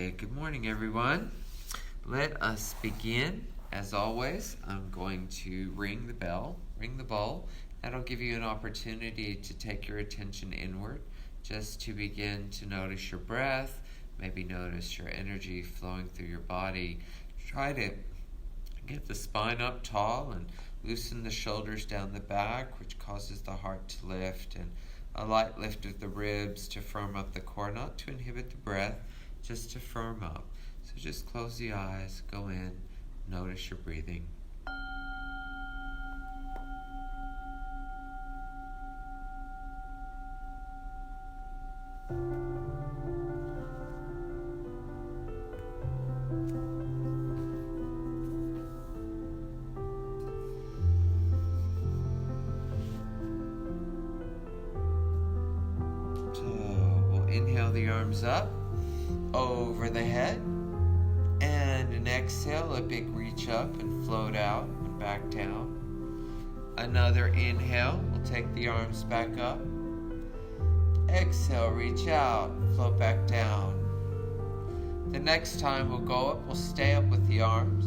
Okay, good morning everyone. Let us begin. As always, I'm going to ring the bowl. That'll give you an opportunity to take your attention inward, just to begin to notice your breath, maybe notice your energy flowing through your body. Try to get the spine up tall and loosen the shoulders down the back, which causes the heart to lift, and a light lift of the ribs to firm up the core, not to inhibit the breath, just to firm up. So just close the eyes, go in, notice your breathing. Inhale the arms up over the head, and an exhale, a big reach up and float out and back down. Another inhale, we'll take the arms back up. Exhale, reach out, float back down. The next time we'll go up, we'll stay up with the arms.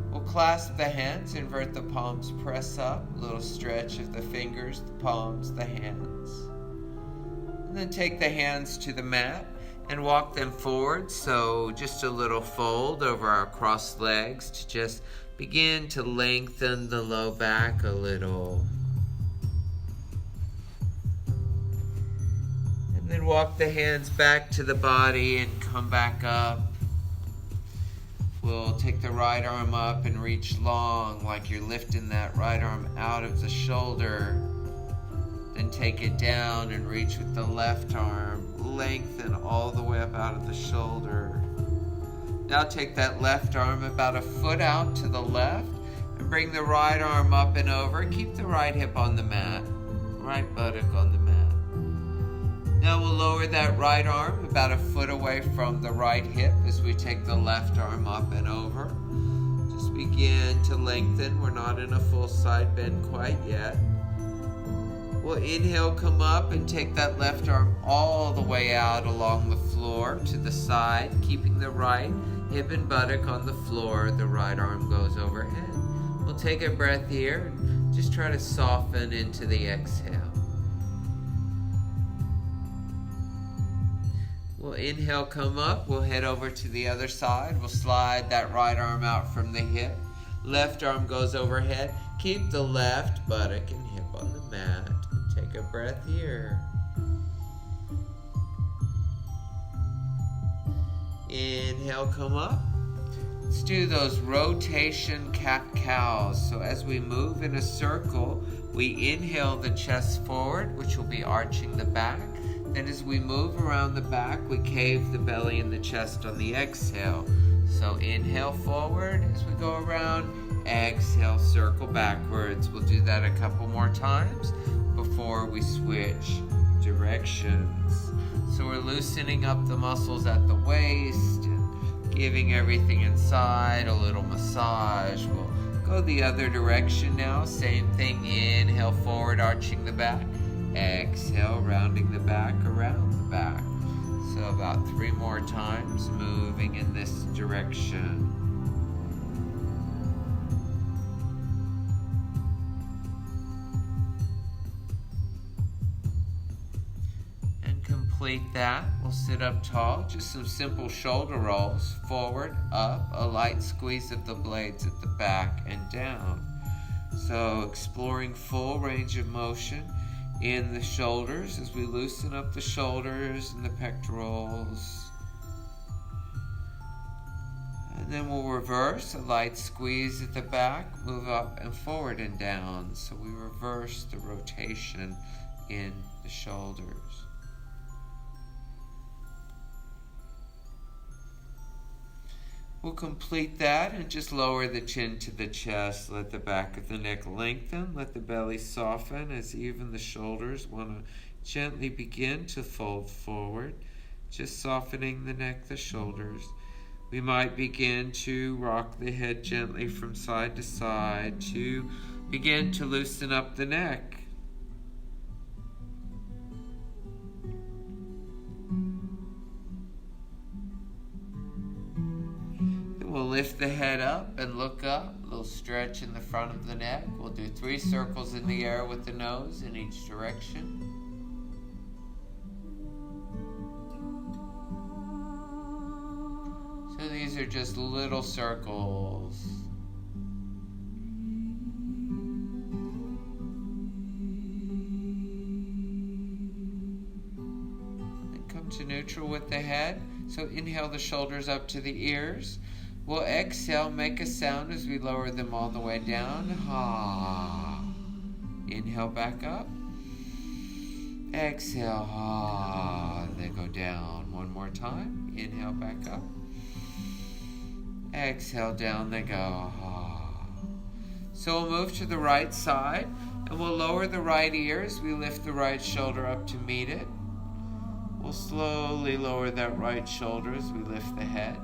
We'll clasp the hands, invert the palms, press up, a little stretch of the fingers, the palms, the hands. And then take the hands to the mat and walk them forward. So just a little fold over our crossed legs to just begin to lengthen the low back a little. And then walk the hands back to the body and come back up. We'll take the right arm up and reach long, like you're lifting that right arm out of the shoulder. Then take it down and reach with the left arm. Lengthen all the way up out of the shoulder. Now take that left arm about a foot out to the left and bring the right arm up and over. Keep the right hip on the mat, right buttock on the mat. Now we'll lower that right arm about a foot away from the right hip as we take the left arm up and over. Just begin to lengthen. We're not in a full side bend quite yet. We'll inhale, come up and take that left arm all the way out along the floor to the side, keeping the right hip and buttock on the floor. The right arm goes overhead. We'll take a breath here and just try to soften into the exhale. We'll inhale, come up. We'll head over to the other side. We'll slide that right arm out from the hip. Left arm goes overhead. Keep the left buttock and hip on the mat. Take a breath here. Inhale, come up. Let's do those rotation cat-cows. So as we move in a circle, we inhale the chest forward, which will be arching the back. Then as we move around the back, we cave the belly and the chest on the exhale. So inhale forward as we go around. Exhale, circle backwards. We'll do that a couple more times before we switch directions. So we're loosening up the muscles at the waist and giving everything inside a little massage. We'll go the other direction now. Same thing. Inhale forward, arching the back. Exhale, rounding the back, around the back. So about 3 more times, moving in this direction. Complete that. We'll sit up tall. Just some simple shoulder rolls. Forward, up, a light squeeze of the blades at the back and down. So exploring full range of motion in the shoulders as we loosen up the shoulders and the pectorals. And then we'll reverse, a light squeeze at the back, move up and forward and down. So we reverse the rotation in the shoulders. We'll complete that and just lower the chin to the chest. Let the back of the neck lengthen. Let the belly soften as even the shoulders want to gently begin to fold forward. Just softening the neck, the shoulders. We might begin to rock the head gently from side to side to begin to loosen up the neck. lift the head up and look up. A little stretch in the front of the neck. We'll do 3 circles in the air with the nose in each direction. So these are just little circles. And come to neutral with the head. So inhale the shoulders up to the ears. We'll exhale, make a sound as we lower them all the way down. Ha. Inhale back up. Exhale, ha. They go down. One more time. Inhale back up. Exhale, down they go. Ha. So we'll move to the right side and we'll lower the right ear as we lift the right shoulder up to meet it. We'll slowly lower that right shoulder as we lift the head.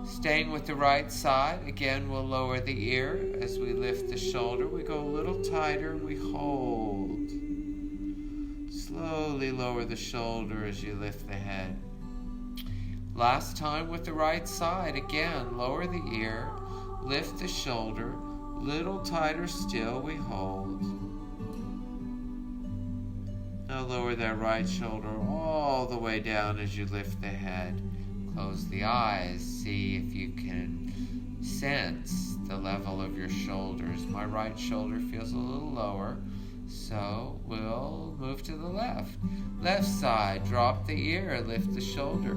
Staying with the right side, again we'll lower the ear as we lift the shoulder. We go a little tighter and we hold. Slowly lower the shoulder as you lift the head. Last time with the right side, again lower the ear, lift the shoulder, little tighter still, we hold. Now lower that right shoulder all the way down as you lift the head. Close the eyes, see if you can sense the level of your shoulders. My right shoulder feels a little lower, so we'll move to the left. Left side, drop the ear, lift the shoulder.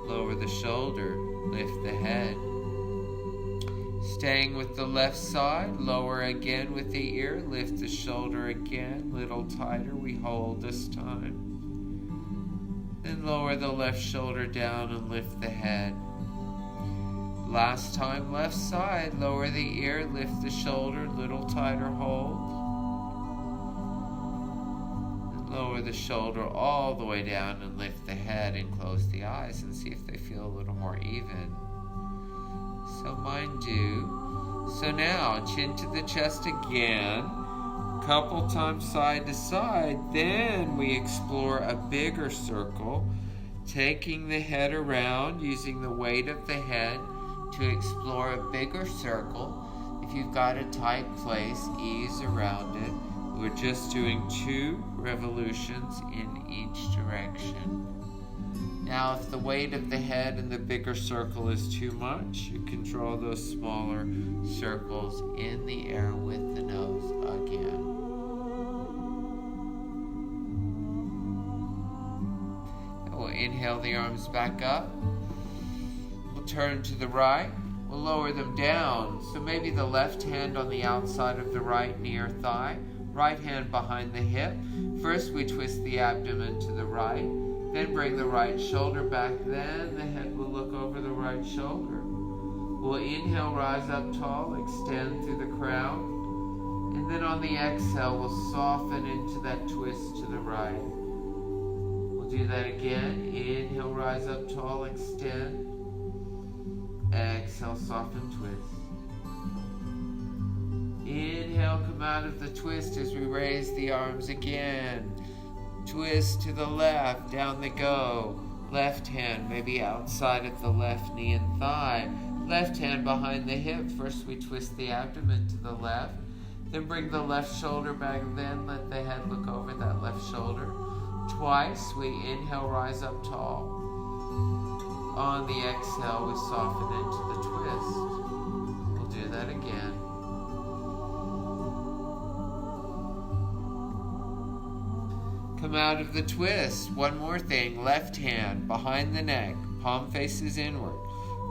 Lower the shoulder, lift the head. Staying with the left side, lower again with the ear, lift the shoulder again, little tighter, we hold this time. Then lower the left shoulder down and lift the head. Last time, left side, lower the ear, lift the shoulder, little tighter, hold. And lower the shoulder all the way down and lift the head and close the eyes and see if they feel a little more even. So mine do. So now, chin to the chest again. Couple times side to side. Then we explore a bigger circle, taking the head around, using the weight of the head to explore a bigger circle. If you've got a tight place, ease around it. We're just doing 2 revolutions in each direction. Now, if the weight of the head and the bigger circle is too much, you can draw those smaller circles in the air with the nose again. And we'll inhale the arms back up. We'll turn to the right. We'll lower them down. So maybe the left hand on the outside of the right knee or thigh, right hand behind the hip. First, we twist the abdomen to the right. Then bring the right shoulder back. Then the head will look over the right shoulder. We'll inhale, rise up tall, extend through the crown. And then on the exhale, we'll soften into that twist to the right. We'll do that again. Inhale, rise up tall, extend. Exhale, soften, twist. Inhale, come out of the twist as we raise the arms again. Twist to the left, down they go. Left hand maybe outside of the left knee and thigh. Left hand behind the hip. First we twist the abdomen to the left. Then bring the left shoulder back. Then let the head look over that left shoulder. Twice we inhale, rise up tall. On the exhale we soften into the twist. We'll do that again. Come out of the twist. One more thing. Left hand behind the neck. Palm faces inward.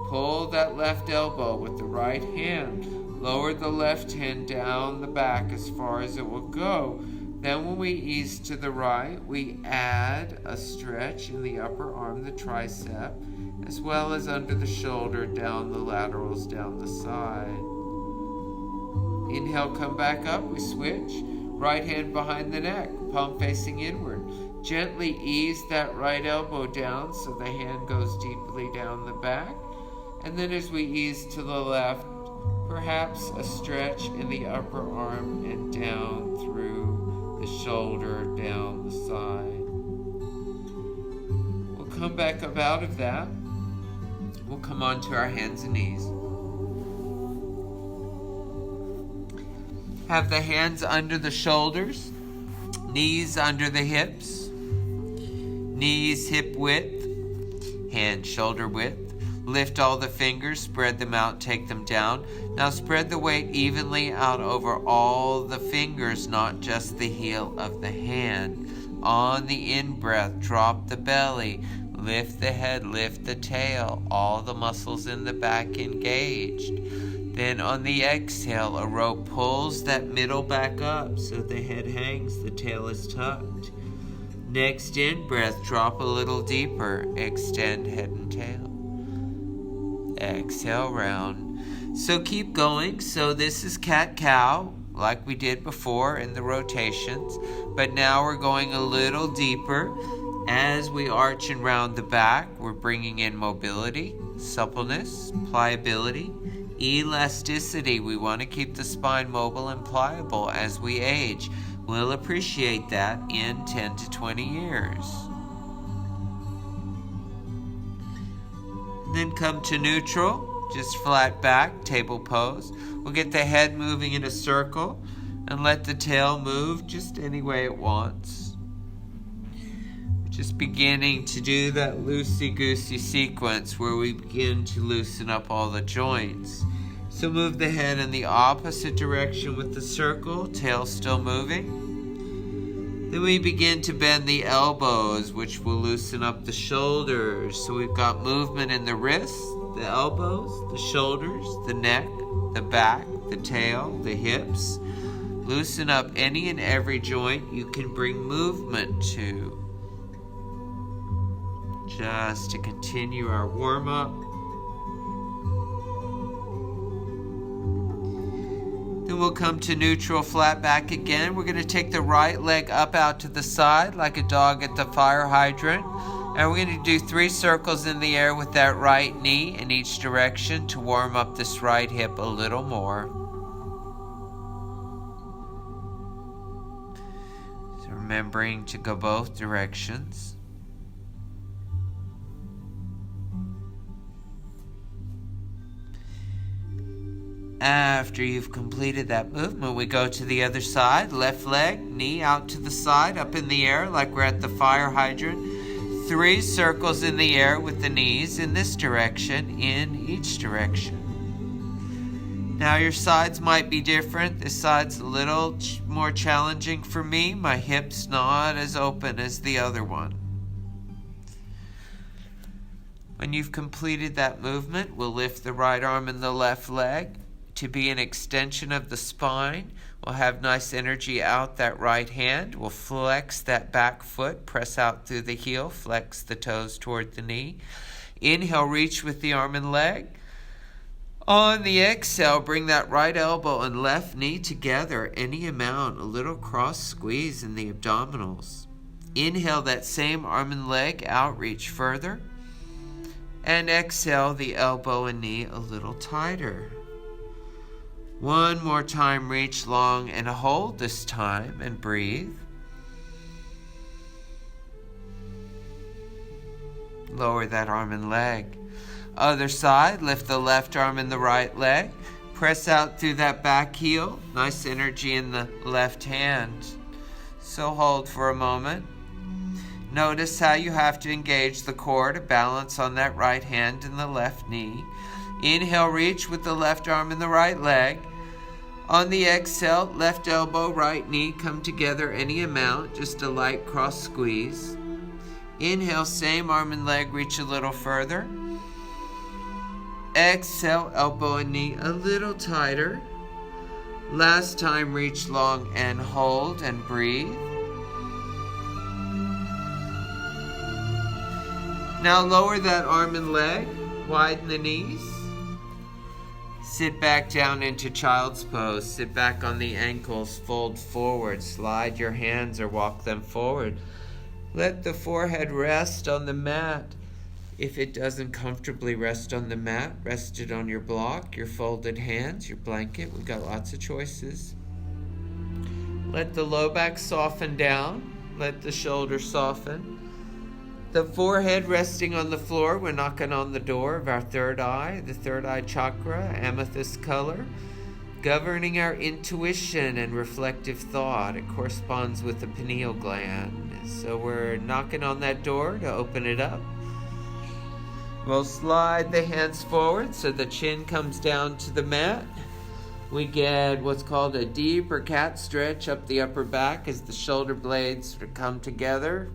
Pull that left elbow with the right hand. Lower the left hand down the back as far as it will go. Then when we ease to the right, we add a stretch in the upper arm, the tricep, as well as under the shoulder, down the laterals, down the side. Inhale, come back up. We switch. Right hand behind the neck, palm facing inward. Gently ease that right elbow down so the hand goes deeply down the back. And then as we ease to the left, perhaps a stretch in the upper arm and down through the shoulder, down the side. We'll come back up out of that. We'll come onto our hands and knees. Have the hands under the shoulders, knees under the hips, knees hip width, hands shoulder width. Lift all the fingers, spread them out, take them down. Now spread the weight evenly out over all the fingers, not just the heel of the hand. On the in-breath, drop the belly, lift the head, lift the tail, all the muscles in the back engaged. Then on the exhale, a rope pulls that middle back up so the head hangs, the tail is tucked. Next in-breath, drop a little deeper, extend head and tail. Exhale, round. So keep going. So this is cat-cow, like we did before in the rotations. But now we're going a little deeper. As we arch and round the back, we're bringing in mobility, suppleness, pliability, elasticity. We want to keep the spine mobile and pliable as we age. We'll appreciate that in 10 to 20 years. Then come to neutral, just flat back, table pose. We'll get the head moving in a circle and let the tail move just any way it wants. Just beginning to do that loosey-goosey sequence where we begin to loosen up all the joints. So move the head in the opposite direction with the circle, tail still moving. Then we begin to bend the elbows, which will loosen up the shoulders. So we've got movement in the wrists, the elbows, the shoulders, the neck, the back, the tail, the hips. Loosen up any and every joint you can bring movement to. Just to continue our warm-up. Then we'll come to neutral, flat back again. We're going to take the right leg up out to the side like a dog at the fire hydrant. And we're going to do 3 circles in the air with that right knee in each direction to warm up this right hip a little more. So remembering to go both directions. After you've completed that movement, we go to the other side. Left leg, knee out to the side, up in the air like we're at the fire hydrant. 3 circles in the air with the knees in this direction, in each direction. Now your sides might be different. This side's a little more challenging for me. My hip's not as open as the other one. When you've completed that movement, we'll lift the right arm and the left leg to be an extension of the spine. We'll have nice energy out that right hand. We'll flex that back foot, press out through the heel, flex the toes toward the knee. Inhale, reach with the arm and leg. On the exhale, bring that right elbow and left knee together, any amount, a little cross squeeze in the abdominals. Inhale that same arm and leg out, reach further. And exhale the elbow and knee a little tighter. One more time, reach long and hold this time and breathe. Lower that arm and leg. Other side, lift the left arm and the right leg. Press out through that back heel. Nice energy in the left hand. So hold for a moment. Notice how you have to engage the core to balance on that right hand and the left knee. Inhale, reach with the left arm and the right leg. On the exhale, left elbow, right knee come together any amount, just a light cross squeeze. Inhale, same arm and leg, reach a little further. Exhale, elbow and knee a little tighter. Last time, reach long and hold and breathe. Now lower that arm and leg, widen the knees. Sit back down into child's pose. Sit back on the ankles, fold forward. Slide your hands or walk them forward. Let the forehead rest on the mat. If it doesn't comfortably rest on the mat, rest it on your block, your folded hands, your blanket. We've got lots of choices. Let the low back soften down. Let the shoulder soften. The forehead resting on the floor. We're knocking on the door of our third eye, the third eye chakra, amethyst color, governing our intuition and reflective thought. It corresponds with the pineal gland. So we're knocking on that door to open it up. We'll slide the hands forward so the chin comes down to the mat. We get what's called a deep or cat stretch up the upper back as the shoulder blades sort of come together.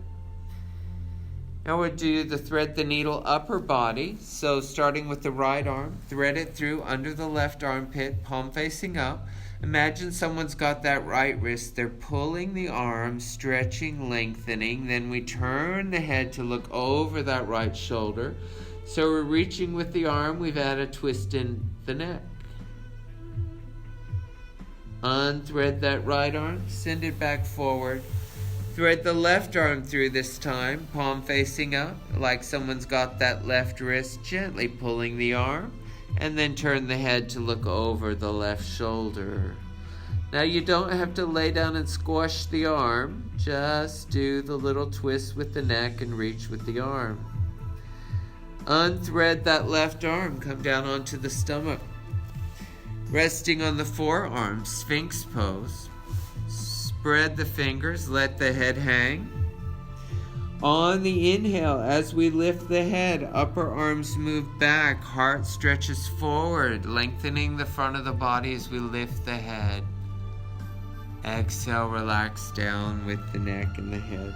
Now we'll do the thread the needle upper body. So starting with the right arm, thread it through under the left armpit, palm facing up. Imagine someone's got that right wrist. They're pulling the arm, stretching, lengthening. Then we turn the head to look over that right shoulder. So we're reaching with the arm. We've added a twist in the neck. Unthread that right arm, send it back forward. Thread the left arm through this time, palm facing up, like someone's got that left wrist, gently pulling the arm, and then turn the head to look over the left shoulder. Now you don't have to lay down and squash the arm, just do the little twist with the neck and reach with the arm. Unthread that left arm, come down onto the stomach. Resting on the forearm, Sphinx pose. Spread the fingers, let the head hang. On the inhale, as we lift the head, upper arms move back, heart stretches forward, lengthening the front of the body as we lift the head. Exhale, relax down with the neck and the head.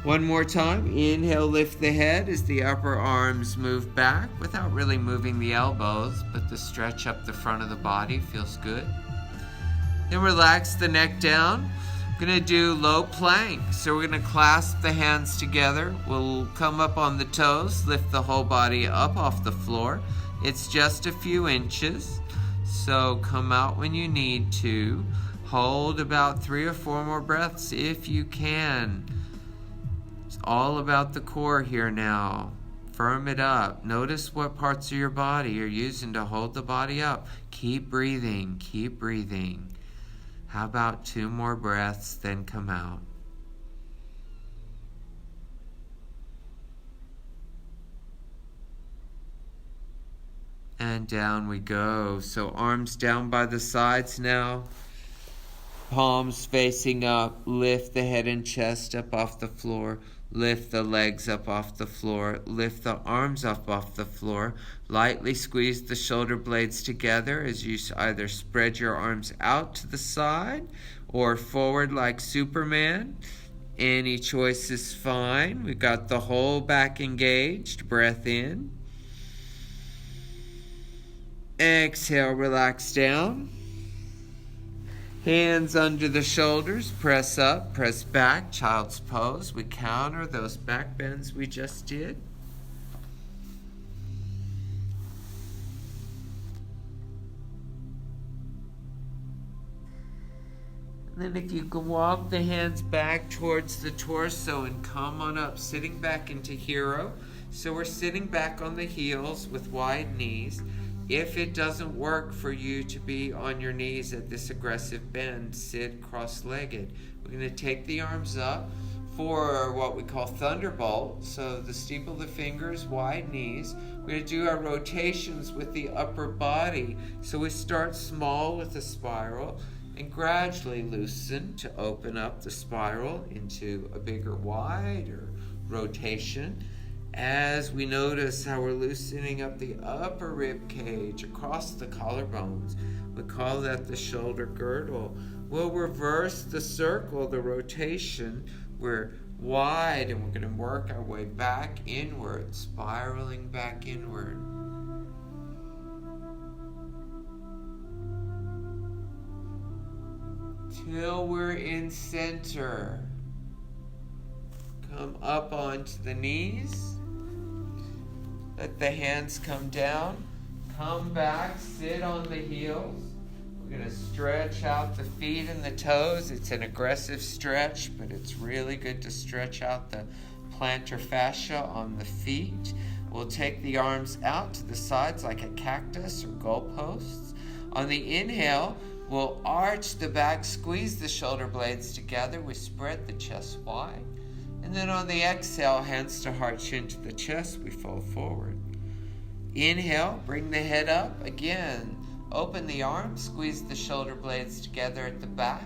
One more time, inhale, lift the head as the upper arms move back without really moving the elbows, but the stretch up the front of the body feels good. Then relax the neck down. We're going to do low plank. So we're going to clasp the hands together. We'll come up on the toes, lift the whole body up off the floor. It's just a few inches, so come out when you need to. Hold about 3 or 4 more breaths if you can. It's all about the core here now. Firm it up. Notice what parts of your body you're using to hold the body up. Keep breathing, keep breathing. How about 2 more breaths, then come out. And down we go. So arms down by the sides now. Palms facing up. Lift the head and chest up off the floor. Lift the legs up off the floor. Lift the arms up off the floor. Lightly squeeze the shoulder blades together as you either spread your arms out to the side or forward like Superman. Any choice is fine. We've got the whole back engaged. Breath in. Exhale, relax down. Hands under the shoulders, press up, press back, child's pose. We counter those back bends we just did. And then if you can walk the hands back towards the torso and come on up, sitting back into hero. So we're sitting back on the heels with wide knees. If it doesn't work for you to be on your knees at this aggressive bend, sit cross-legged. We're going to take the arms up for what we call thunderbolt. So the steeple of the fingers, wide knees. We're going to do our rotations with the upper body. So we start small with the spiral and gradually loosen to open up the spiral into a bigger wider rotation. As we notice how we're loosening up the upper rib cage across the collarbones, we call that the shoulder girdle. We'll reverse the circle, the rotation. We're wide and we're going to work our way back inward, spiraling back inward. Till we're in center. Come up onto the knees. Let the hands come down. Come back, sit on the heels. We're going to stretch out the feet and the toes. It's an aggressive stretch, but it's really good to stretch out the plantar fascia on the feet. We'll take the arms out to the sides like a cactus or goalposts. On the inhale, we'll arch the back, squeeze the shoulder blades together. We spread the chest wide. And then on the exhale, hands to heart, chin to the chest, we fold forward. Inhale, bring the head up. Again, open the arms, squeeze the shoulder blades together at the back,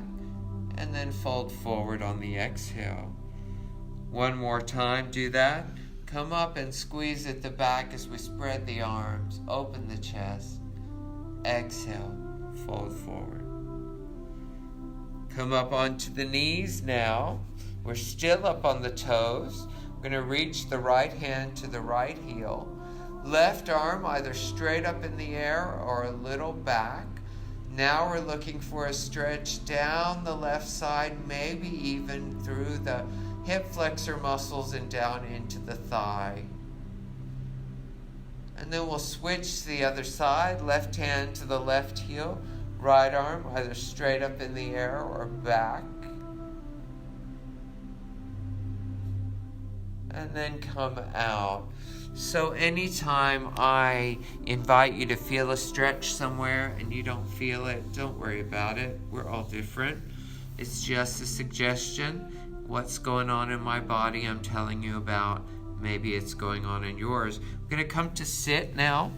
and then fold forward on the exhale. One more time, do that. Come up and squeeze at the back as we spread the arms, open the chest. Exhale, fold forward. Come up onto the knees now. We're still up on the toes. We're going to reach the right hand to the right heel. Left arm either straight up in the air or a little back. Now we're looking for a stretch down the left side, maybe even through the hip flexor muscles and down into the thigh. And then we'll switch to the other side, left hand to the left heel, right arm either straight up in the air or back. And then come out. So anytime I invite you to feel a stretch somewhere and you don't feel it, don't worry about it. We're all different. It's just a suggestion. What's going on in my body I'm telling you about. Maybe it's going on in yours. We're going to come to sit now.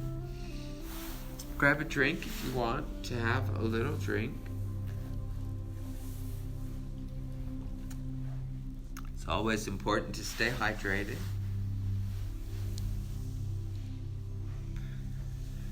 Grab a drink if you want to have a little drink. It's always important to stay hydrated.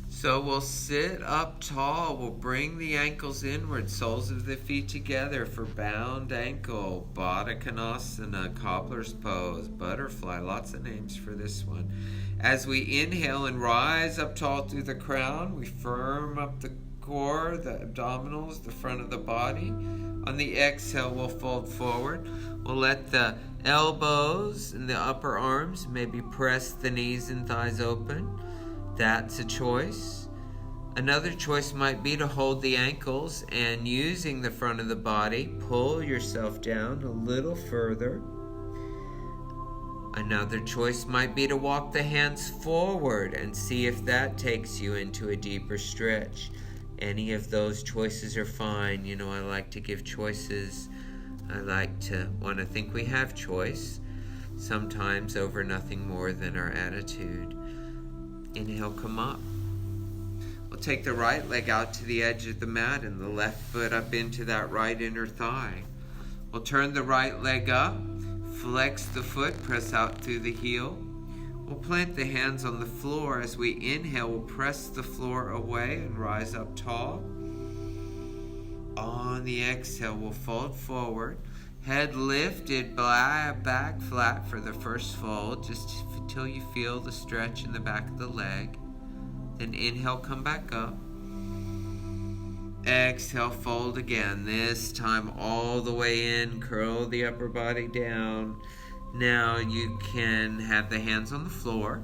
So we'll sit up tall. We'll bring the ankles inward, soles of the feet together for bound ankle, Baddha Konasana, cobbler's pose, butterfly, lots of names for this one. As we inhale and rise up tall through the crown, we firm up the core, the abdominals, the front of the body. On the exhale, we'll fold forward. We'll let the elbows and the upper arms maybe press the knees and thighs open. That's a choice. Another choice might be to hold the ankles and using the front of the body, pull yourself down a little further. Another choice might be to walk the hands forward and see if that takes you into a deeper stretch. Any of those choices are fine. You know, I like to give choices. I like to want to think we have choice, sometimes over nothing more than our attitude. Inhale, come up. We'll take the right leg out to the edge of the mat and the left foot up into that right inner thigh. We'll turn the right leg up, flex the foot, press out through the heel. We'll plant the hands on the floor. As we inhale, we'll press the floor away and rise up tall. On the exhale, we'll fold forward. Head lifted, back flat for the first fold, just until you feel the stretch in the back of the leg. Then inhale, come back up. Exhale, fold again. This time all the way in, curl the upper body down. Now you can have the hands on the floor,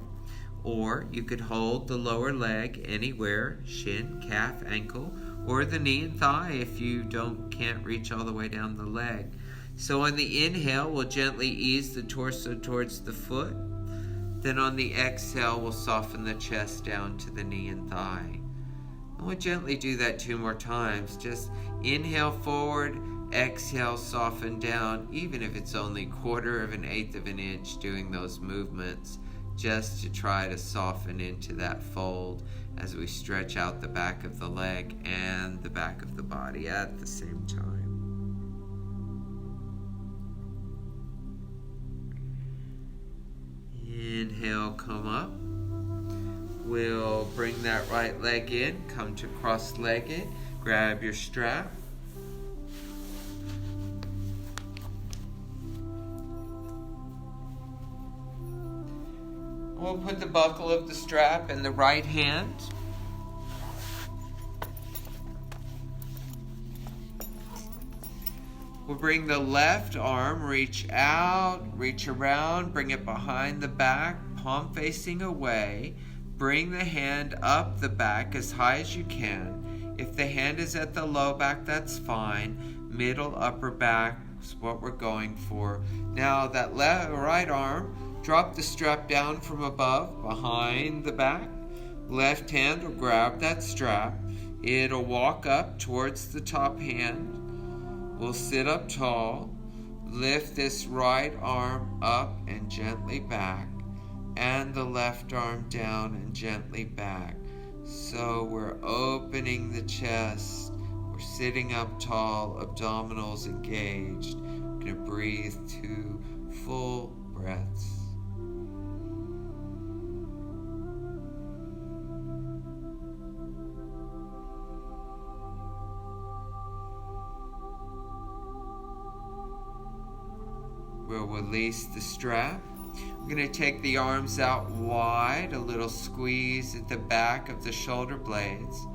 or you could hold the lower leg anywhere, shin, calf, ankle, or the knee and thigh if you can't reach all the way down the leg. So on the inhale, we'll gently ease the torso towards the foot. Then on the exhale, we'll soften the chest down to the knee and thigh. And we'll gently do that 2 more times. Just inhale forward, exhale, soften down, even if it's only 1/4 of an 1/8 of an inch doing those movements, just to try to soften into that fold as we stretch out the back of the leg and the back of the body at the same time. Inhale, come up. We'll bring that right leg in, come to cross-legged, grab your strap. We'll put the buckle of the strap in the right hand. We'll bring the left arm, reach out, reach around, bring it behind the back, palm facing away. Bring the hand up the back as high as you can. If the hand is at the low back, that's fine. Middle, upper back is what we're going for. Now that right arm, drop the strap down from above, behind the back. Left hand will grab that strap. It'll walk up towards the top hand. We'll sit up tall. Lift this right arm up and gently back, and the left arm down and gently back. So we're opening the chest. We're sitting up tall, abdominals engaged. We're going to breathe 2 full breaths. We'll release the strap. We're going to take the arms out wide, a little squeeze at the back of the shoulder blades.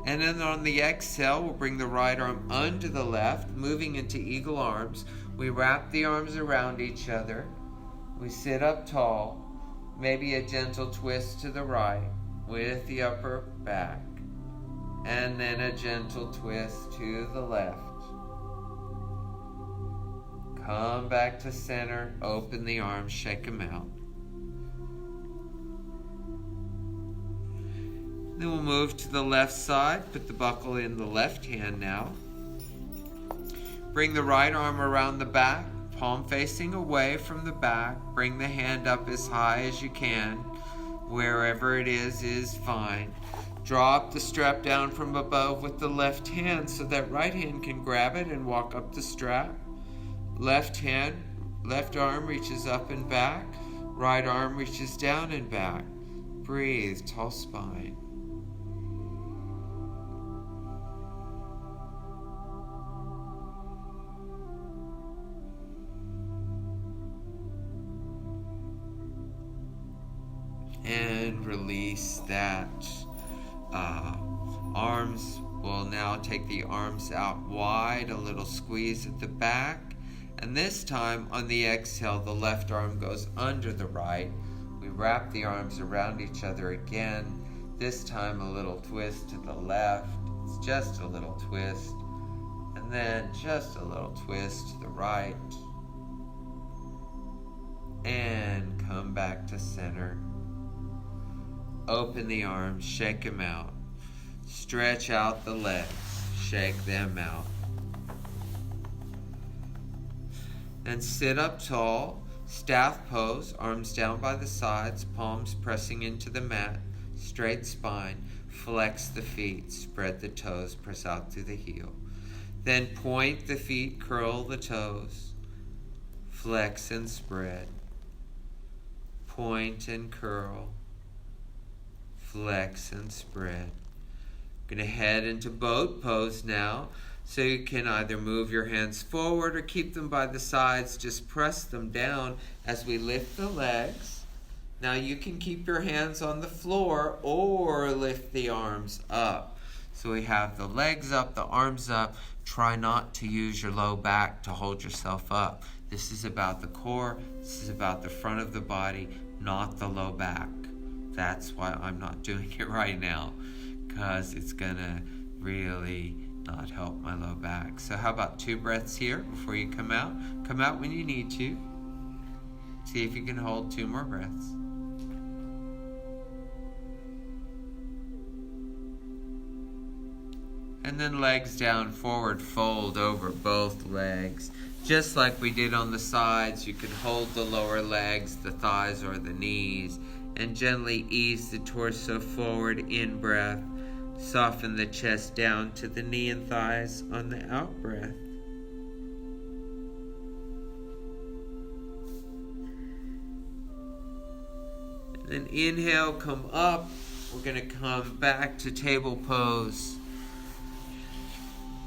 And then on the exhale, we'll bring the right arm under the left, moving into eagle arms. We wrap the arms around each other. We sit up tall, maybe a gentle twist to the right with the upper back. And then a gentle twist to the left. Come back to center, open the arms, shake them out. Then we'll move to the left side, put the buckle in the left hand now. Bring the right arm around the back, palm facing away from the back. Bring the hand up as high as you can. Wherever it is fine. Drop the strap down from above with the left hand so that right hand can grab it and walk up the strap. Left arm reaches up and back. Right arm reaches down and back. Breathe, tall spine. And release that. Arms, we'll now take the arms out wide, a little squeeze at the back. And this time, on the exhale, the left arm goes under the right. We wrap the arms around each other again. This time, a little twist to the left. It's just a little twist. And then just a little twist to the right. And come back to center. Open the arms, shake them out. Stretch out the legs, shake them out. Then sit up tall, staff pose, arms down by the sides, palms pressing into the mat, straight spine, flex the feet, spread the toes, press out through the heel. Then point the feet, curl the toes, flex and spread, point and curl, flex and spread. Going to head into boat pose now. So you can either move your hands forward or keep them by the sides. Just press them down as we lift the legs. Now you can keep your hands on the floor or lift the arms up. So we have the legs up, the arms up. Try not to use your low back to hold yourself up. This is about the core. This is about the front of the body, not the low back. That's why I'm not doing it right now, because it's going to really not help my low back. So how about 2 breaths here before you come out? Come out when you need to. See if you can hold 2 more breaths. And then legs down, forward fold over both legs. Just like we did on the sides, you can hold the lower legs, the thighs or the knees, and gently ease the torso forward in breath. Soften the chest down to the knee and thighs on the out breath. And then inhale, come up. We're going to come back to table pose.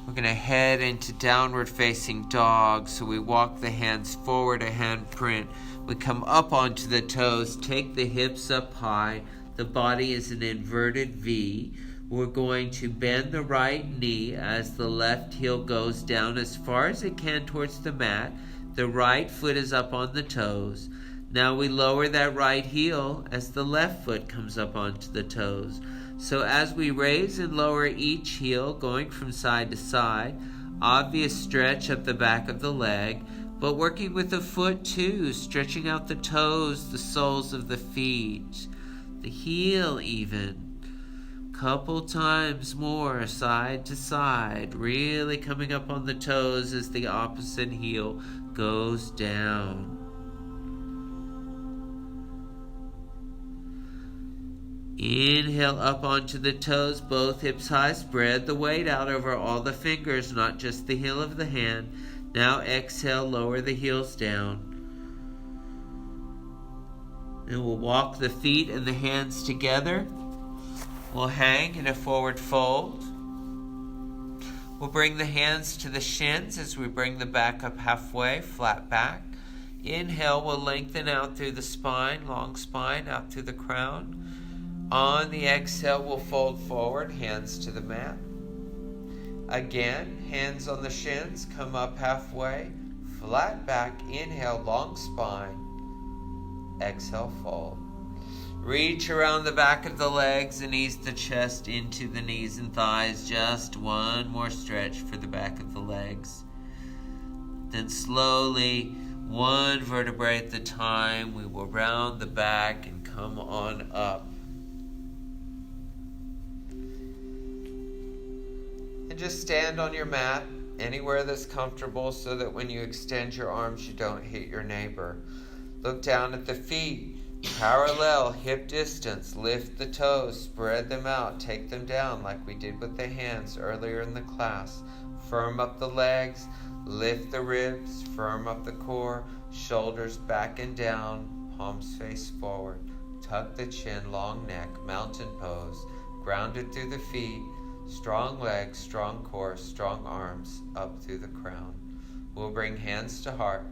We're going to head into downward facing dog. So we walk the hands forward, a hand print. We come up onto the toes, take the hips up high. The body is an inverted V. We're going to bend the right knee as the left heel goes down as far as it can towards the mat. The right foot is up on the toes. Now we lower that right heel as the left foot comes up onto the toes. So as we raise and lower each heel, going from side to side, obvious stretch up the back of the leg, but working with the foot too, stretching out the toes, the soles of the feet, the heel even. Couple times more, side to side, really coming up on the toes as the opposite heel goes down. Inhale up onto the toes, both hips high. Spread the weight out over all the fingers, not just the heel of the hand. Now exhale, lower the heels down. And we'll walk the feet and the hands together. We'll hang in a forward fold. We'll bring the hands to the shins as we bring the back up halfway, flat back. Inhale, we'll lengthen out through the spine, long spine, out through the crown. On the exhale, we'll fold forward, hands to the mat. Again, hands on the shins, come up halfway, flat back, inhale, long spine. Exhale, fold. Reach around the back of the legs and ease the chest into the knees and thighs. Just one more stretch for the back of the legs. Then slowly, one vertebrae at a time, we will round the back and come on up. And just stand on your mat anywhere that's comfortable so that when you extend your arms, you don't hit your neighbor. Look down at the feet, parallel, hip distance. Lift the toes, spread them out, take them down like we did with the hands earlier in the class. Firm up the legs, lift the ribs, firm up the core, shoulders back and down, palms face forward. Tuck the chin, long neck, mountain pose, grounded through the feet. Strong legs, strong core, strong arms up through the crown. We'll bring hands to heart.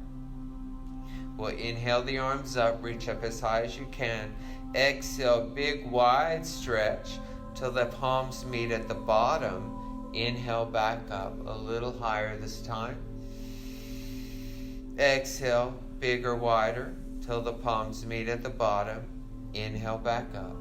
We'll inhale the arms up, reach up as high as you can. Exhale, big wide stretch till the palms meet at the bottom. Inhale back up, a little higher this time. Exhale, bigger, wider till the palms meet at the bottom. Inhale back up.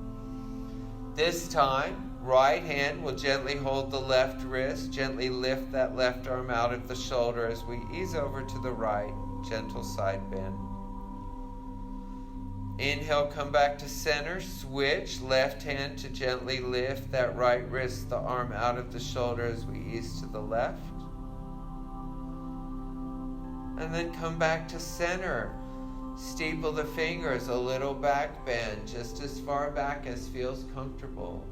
This time, right hand will gently hold the left wrist, gently lift that left arm out of the shoulder as we ease over to the right, gentle side bend. Inhale, come back to center, switch, left hand to gently lift that right wrist, the arm out of the shoulder as we ease to the left. And then come back to center. Steeple the fingers, a little back bend, just as far back as feels comfortable.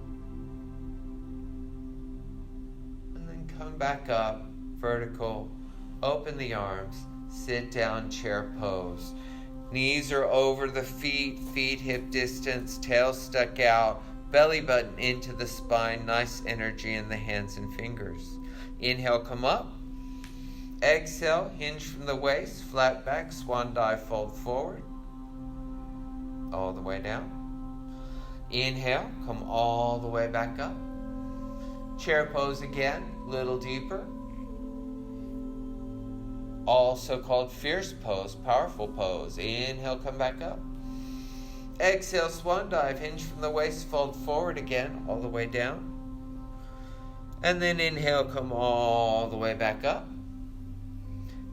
Come back up, vertical, open the arms, sit down, chair pose. Knees are over the feet, feet hip distance, tail stuck out, belly button into the spine, nice energy in the hands and fingers. Inhale, come up. Exhale, hinge from the waist, flat back, swan dive, fold forward. All the way down. Inhale, come all the way back up. Chair pose again, little deeper. Also called fierce pose, powerful pose. Inhale, come back up. Exhale, swan dive, hinge from the waist, fold forward again, all the way down. And then inhale, come all the way back up.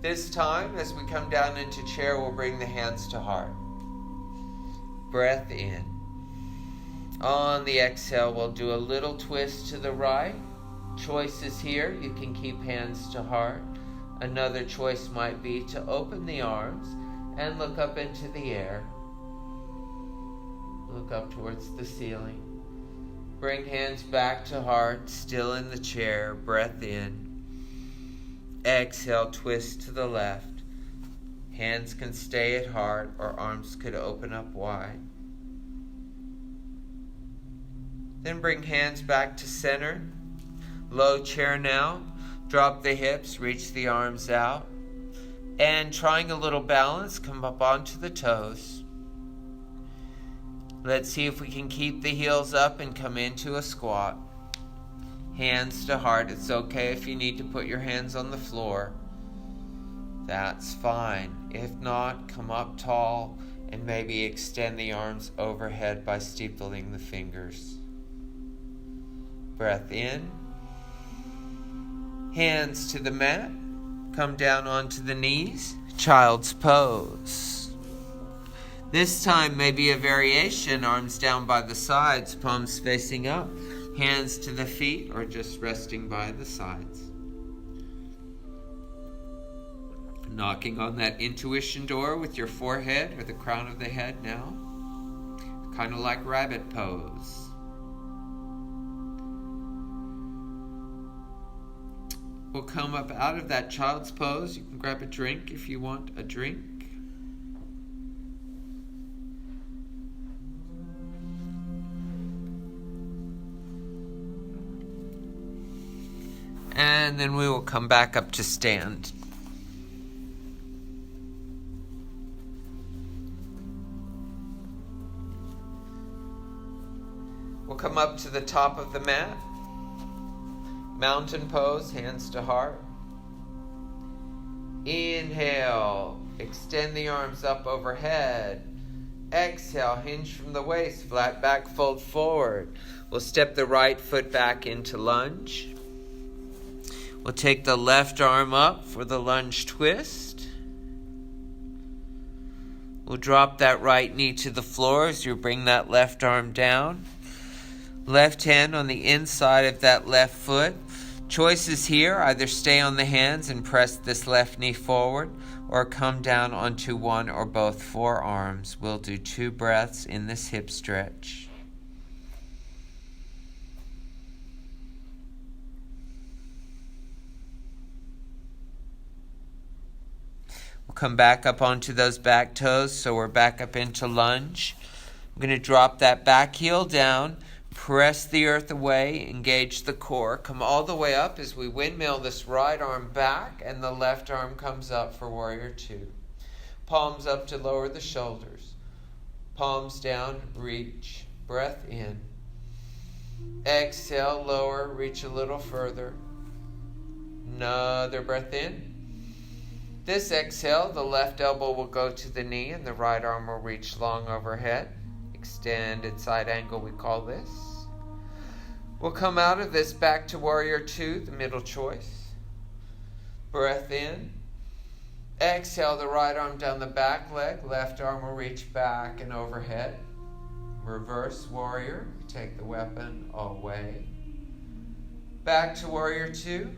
This time, as we come down into chair, we'll bring the hands to heart. Breath in. On the exhale, we'll do a little twist to the right. Choices here, you can keep hands to heart. Another choice might be to open the arms and look up into the air. Look up towards the ceiling. Bring hands back to heart, still in the chair, breath in. Exhale, twist to the left. Hands can stay at heart or arms could open up wide. Then bring hands back to center. Low chair now. Drop the hips, reach the arms out. And trying a little balance, come up onto the toes. Let's see if we can keep the heels up and come into a squat. Hands to heart. It's okay if you need to put your hands on the floor. That's fine. If not, come up tall and maybe extend the arms overhead by steepling the fingers. Breath in. Hands to the mat. Come down onto the knees. Child's pose. This time maybe a variation. Arms down by the sides, palms facing up. Hands to the feet or just resting by the sides. Knocking on that intuition door with your forehead or the crown of the head now. Kind of like rabbit pose. We'll come up out of that child's pose. You can grab a drink if you want a drink. And then we will come back up to stand. We'll come up to the top of the mat. Mountain pose, hands to heart. Inhale, extend the arms up overhead. Exhale, hinge from the waist, flat back, fold forward. We'll step the right foot back into lunge. We'll take the left arm up for the lunge twist. We'll drop that right knee to the floor as you bring that left arm down. Left hand on the inside of that left foot. Choices here, either stay on the hands and press this left knee forward or come down onto one or both forearms. We'll do 2 breaths in this hip stretch. We'll come back up onto those back toes, so we're back up into lunge. I'm going to drop that back heel down, press the earth away, engage the core. Come all the way up as we windmill this right arm back and the left arm comes up for warrior 2. Palms up to lower the shoulders. Palms down, reach. Breath in. Exhale, lower, reach a little further. Another breath in. This exhale, the left elbow will go to the knee and the right arm will reach long overhead. Extended side angle, we call this. We'll come out of this back to warrior 2, the middle choice. Breath in. Exhale, the right arm down the back leg. Left arm will reach back and overhead. Reverse warrior. Take the weapon away. Back to warrior 2.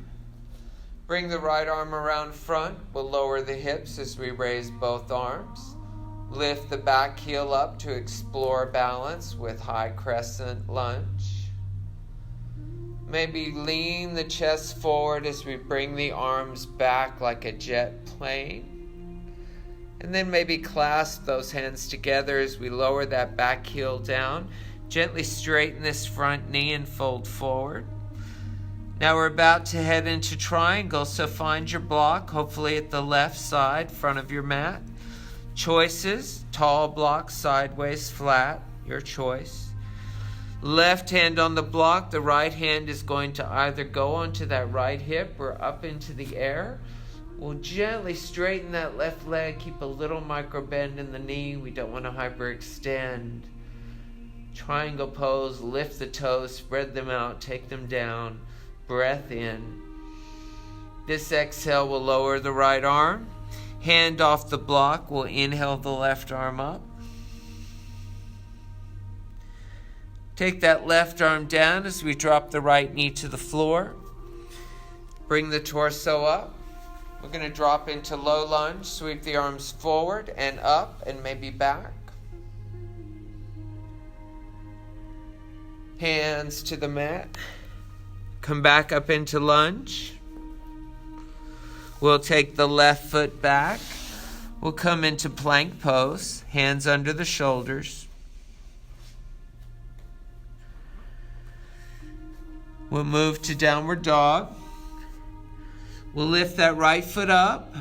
Bring the right arm around front. We'll lower the hips as we raise both arms. Lift the back heel up to explore balance with high crescent lunge. Maybe lean the chest forward as we bring the arms back like a jet plane. And then maybe clasp those hands together as we lower that back heel down. Gently straighten this front knee and fold forward. Now we're about to head into triangle, so find your block, hopefully at the left side, front of your mat. Choices, tall block, sideways, flat, your choice. Left hand on the block, the right hand is going to either go onto that right hip or up into the air. We'll gently straighten that left leg, keep a little micro bend in the knee. We don't want to hyperextend. Triangle pose, lift the toes, spread them out, take them down. Breath in. This exhale will lower the right arm. Hand off the block. We'll inhale the left arm up. Take that left arm down as we drop the right knee to the floor. Bring the torso up. We're going to drop into low lunge. Sweep the arms forward and up and maybe back. Hands to the mat. Come back up into lunge. We'll take the left foot back. We'll come into plank pose, hands under the shoulders. We'll move to downward dog. We'll lift that right foot up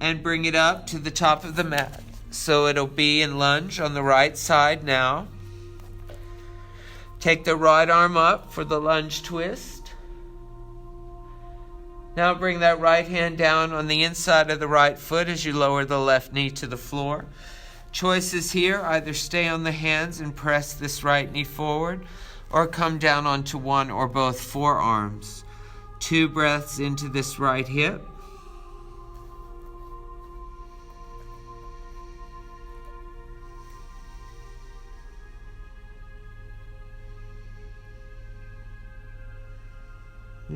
and bring it up to the top of the mat. So it'll be in lunge on the right side now. Take the right arm up for the lunge twist. Now bring that right hand down on the inside of the right foot as you lower the left knee to the floor. Choices here, either stay on the hands and press this right knee forward or come down onto one or both forearms. 2 breaths into this right hip.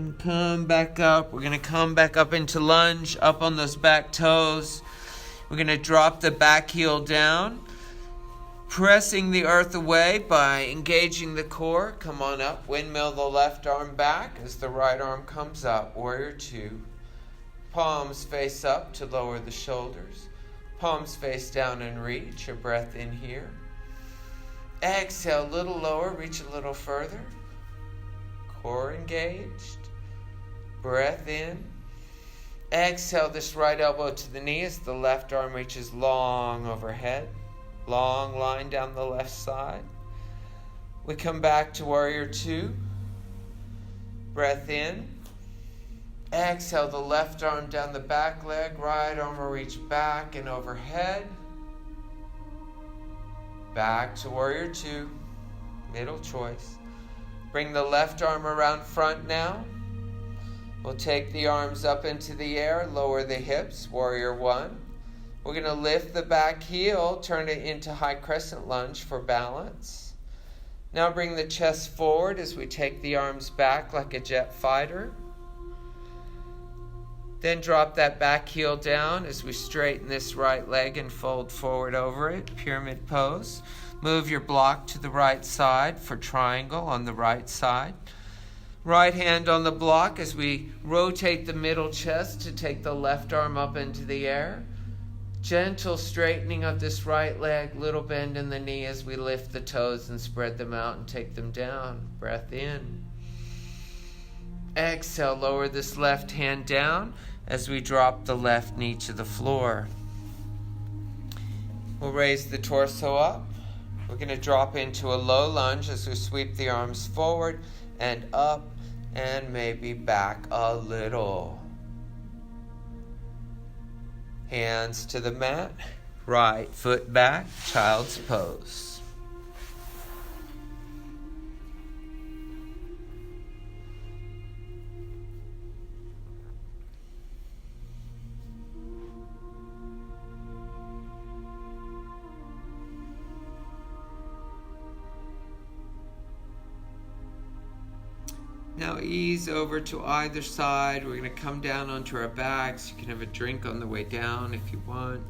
And come back up. We're going to come back up into lunge, up on those back toes. We're going to drop the back heel down, pressing the earth away by engaging the core. Come on up. Windmill the left arm back as the right arm comes up. Warrior two. Palms face up to lower the shoulders. Palms face down and reach. A breath in here. Exhale, a little lower. Reach a little further. Core engaged. Breath in. Exhale this right elbow to the knee as the left arm reaches long overhead. Long line down the left side. We come back to warrior two. Breath in. Exhale the left arm down the back leg. Right arm will reach back and overhead. Back to warrior two. Middle choice. Bring the left arm around front now. We'll take the arms up into the air, lower the hips, warrior one. We're going to lift the back heel, turn it into high crescent lunge for balance. Now bring the chest forward as we take the arms back like a jet fighter. Then drop that back heel down as we straighten this right leg and fold forward over it, pyramid pose. Move your block to the right side for triangle on the right side. Right hand on the block as we rotate the middle chest to take the left arm up into the air. Gentle straightening of this right leg, little bend in the knee as we lift the toes and spread them out and take them down. Breath in. Exhale, lower this left hand down as we drop the left knee to the floor. We'll raise the torso up. We're going to drop into a low lunge as we sweep the arms forward and up and maybe back a little. Hands to the mat, right foot back, child's pose. Now ease over to either side. We're going to come down onto our backs. You can have a drink on the way down if you want.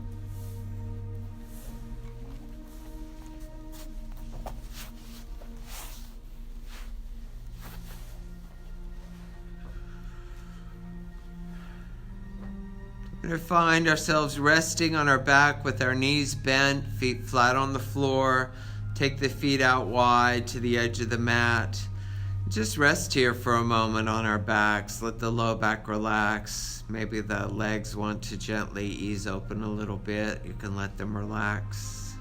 We're going to find ourselves resting on our back with our knees bent, feet flat on the floor. Take the feet out wide to the edge of the mat. Just rest here for a moment on our backs. Let the low back relax. Maybe the legs want to gently ease open a little bit. You can let them relax.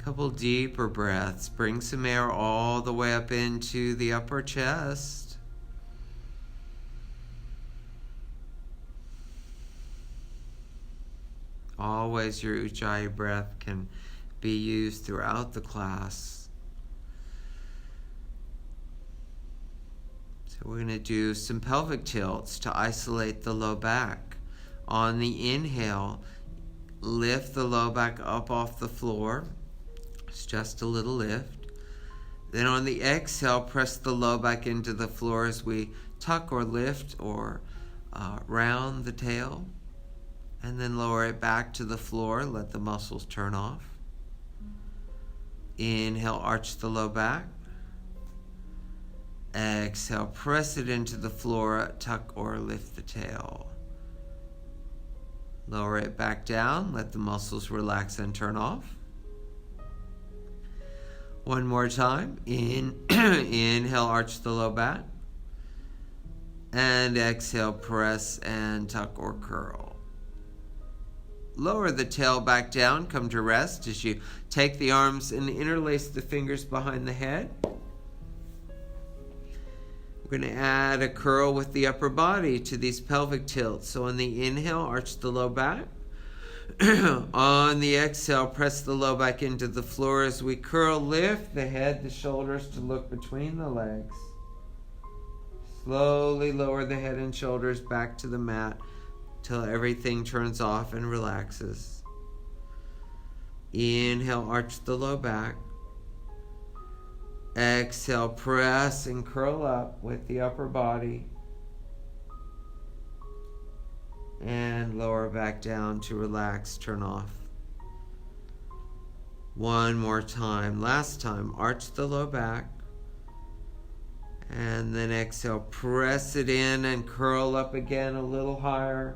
Couple deeper breaths. Bring some air all the way up into the upper chest. Always your Ujjayi breath can be used throughout the class. So we're going to do some pelvic tilts to isolate the low back. On the inhale, lift the low back up off the floor. It's just a little lift. Then on the exhale, press the low back into the floor as we tuck or lift or round the tail. And then lower it back to the floor. Let the muscles turn off. Inhale, arch the low back. Exhale, press it into the floor, tuck or lift the tail. Lower it back down. Let the muscles relax and turn off. One more time. Inhale, arch the low back. And exhale, press and tuck or curl. Lower the tail back down, come to rest as you take the arms and interlace the fingers behind the head. We're going to add a curl with the upper body to these pelvic tilts. So on the inhale, arch the low back. On the exhale, press the low back into the floor as we curl, lift the head, the shoulders to look between the legs. Slowly lower the head and shoulders back to the mat till everything turns off and relaxes. Inhale, arch the low back. Exhale, press and curl up with the upper body. And lower back down to relax, turn off. One more time. Last time, arch the low back. And then exhale, press it in and curl up again a little higher.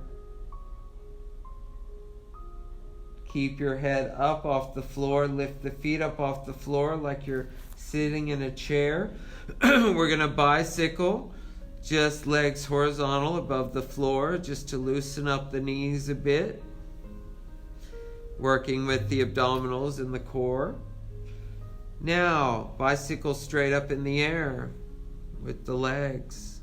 Keep your head up off the floor. Lift the feet up off the floor like you're sitting in a chair. We're going to bicycle. Just legs horizontal above the floor, just to loosen up the knees a bit. Working with the abdominals and the core. Now, bicycle straight up in the air with the legs.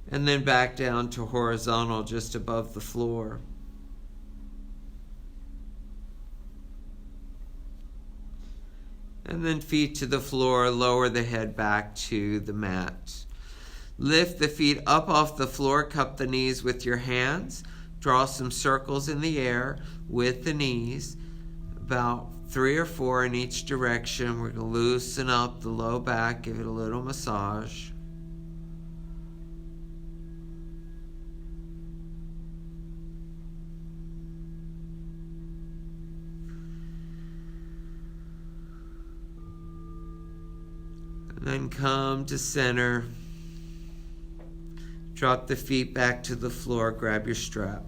And then back down to horizontal just above the floor. And then feet to the floor, lower the head back to the mat. Lift the feet up off the floor, cup the knees with your hands. Draw some circles in the air with the knees, about 3 or 4 in each direction. We're going to loosen up the low back, give it a little massage. Then come to center. Drop the feet back to the floor. Grab your strap.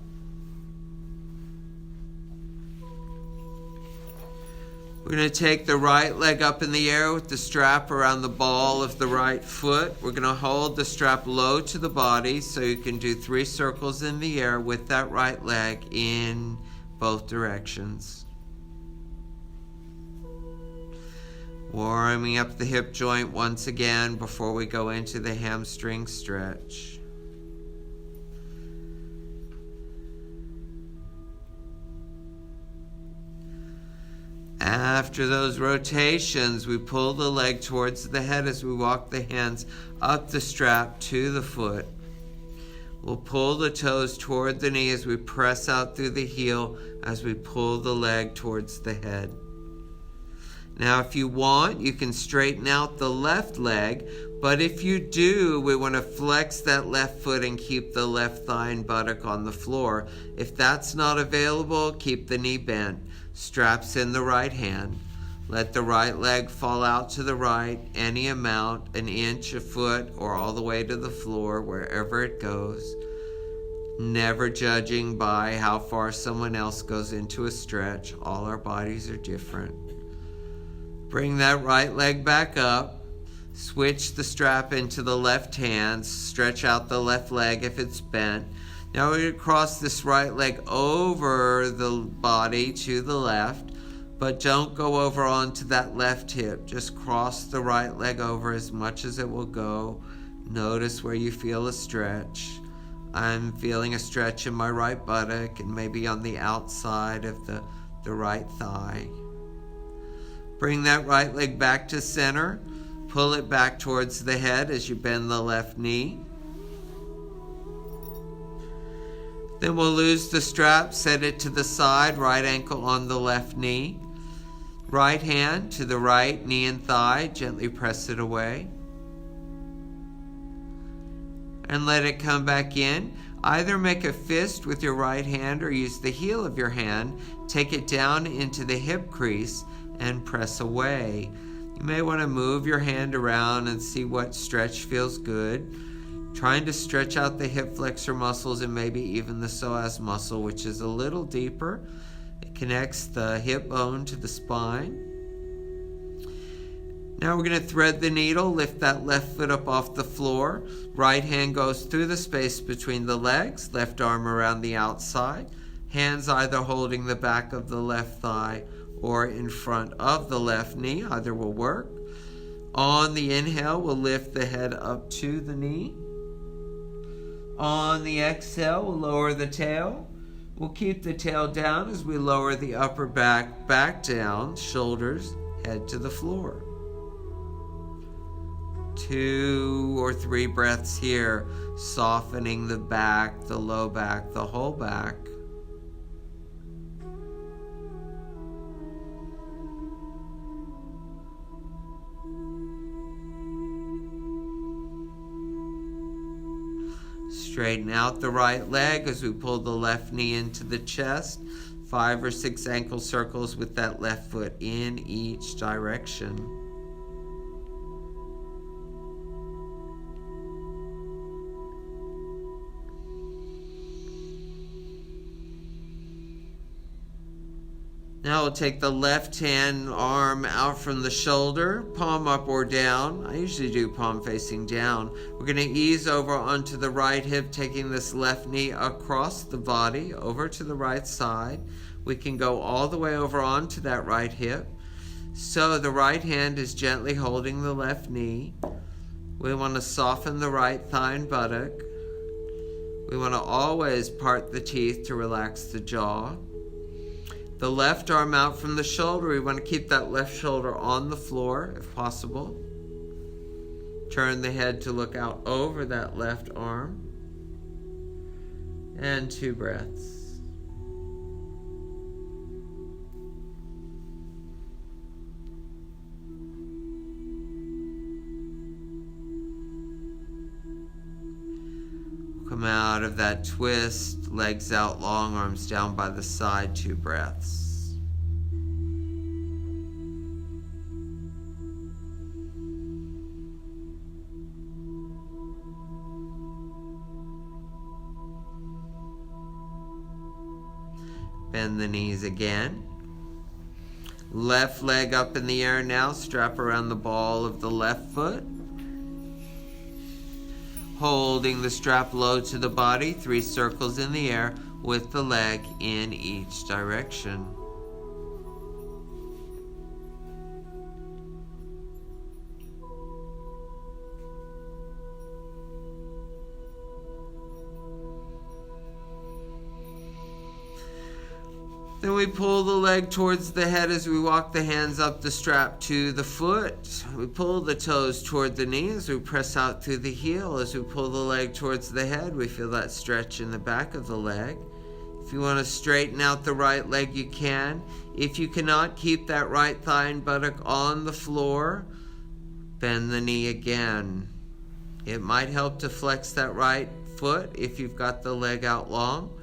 We're going to take the right leg up in the air with the strap around the ball of the right foot. We're going to hold the strap low to the body so you can do 3 circles in the air with that right leg in both directions. Warming up the hip joint once again before we go into the hamstring stretch. After those rotations, we pull the leg towards the head as we walk the hands up the strap to the foot. We'll pull the toes toward the knee as we press out through the heel as we pull the leg towards the head. Now, if you want, you can straighten out the left leg, but if you do, we want to flex that left foot and keep the left thigh and buttock on the floor. If that's not available, keep the knee bent. Straps in the right hand. Let the right leg fall out to the right, any amount, an inch, a foot, or all the way to the floor, wherever it goes. Never judging by how far someone else goes into a stretch. All our bodies are different. Bring that right leg back up. Switch the strap into the left hand. Stretch out the left leg if it's bent. Now we're going to cross this right leg over the body to the left, but don't go over onto that left hip. Just cross the right leg over as much as it will go. Notice where you feel a stretch. I'm feeling a stretch in my right buttock and maybe on the outside of the right thigh. Bring that right leg back to center. Pull it back towards the head as you bend the left knee. Then we'll loose the strap, set it to the side, right ankle on the left knee. Right hand to the right knee and thigh, gently press it away. And let it come back in. Either make a fist with your right hand or use the heel of your hand. Take it down into the hip crease and press away. You may want to move your hand around and see what stretch feels good. Trying to stretch out the hip flexor muscles and maybe even the psoas muscle, which is a little deeper. It connects the hip bone to the spine. Now we're going to thread the needle, lift that left foot up off the floor. Right hand goes through the space between the legs, left arm around the outside. Hands either holding the back of the left thigh or in front of the left knee, either will work. On the inhale, we'll lift the head up to the knee. On the exhale, we'll lower the tail. We'll keep the tail down as we lower the upper back down, shoulders, head to the floor. 2 or 3 breaths here, softening the back, the low back, the whole back. Straighten out the right leg as we pull the left knee into the chest. 5 or 6 ankle circles with that left foot in each direction. Now we'll take the left hand arm out from the shoulder, palm up or down. I usually do palm facing down. We're going to ease over onto the right hip, taking this left knee across the body, over to the right side. We can go all the way over onto that right hip. So the right hand is gently holding the left knee. We want to soften the right thigh and buttock. We want to always part the teeth to relax the jaw. The left arm out from the shoulder. We want to keep that left shoulder on the floor if possible. Turn the head to look out over that left arm. And 2 breaths. Come out of that twist, legs out long, arms down by the side, 2 breaths. Bend the knees again. Left leg up in the air now, strap around the ball of the left foot. Holding the strap low to the body, 3 circles in the air with the leg in each direction. Then we pull the leg towards the head as we walk the hands up the strap to the foot. We pull the toes toward the knee as we press out through the heel. As we pull the leg towards the head, we feel that stretch in the back of the leg. If you want to straighten out the right leg, you can. If you cannot, keep that right thigh and buttock on the floor. Bend the knee again. It might help to flex that right foot if you've got the leg out long.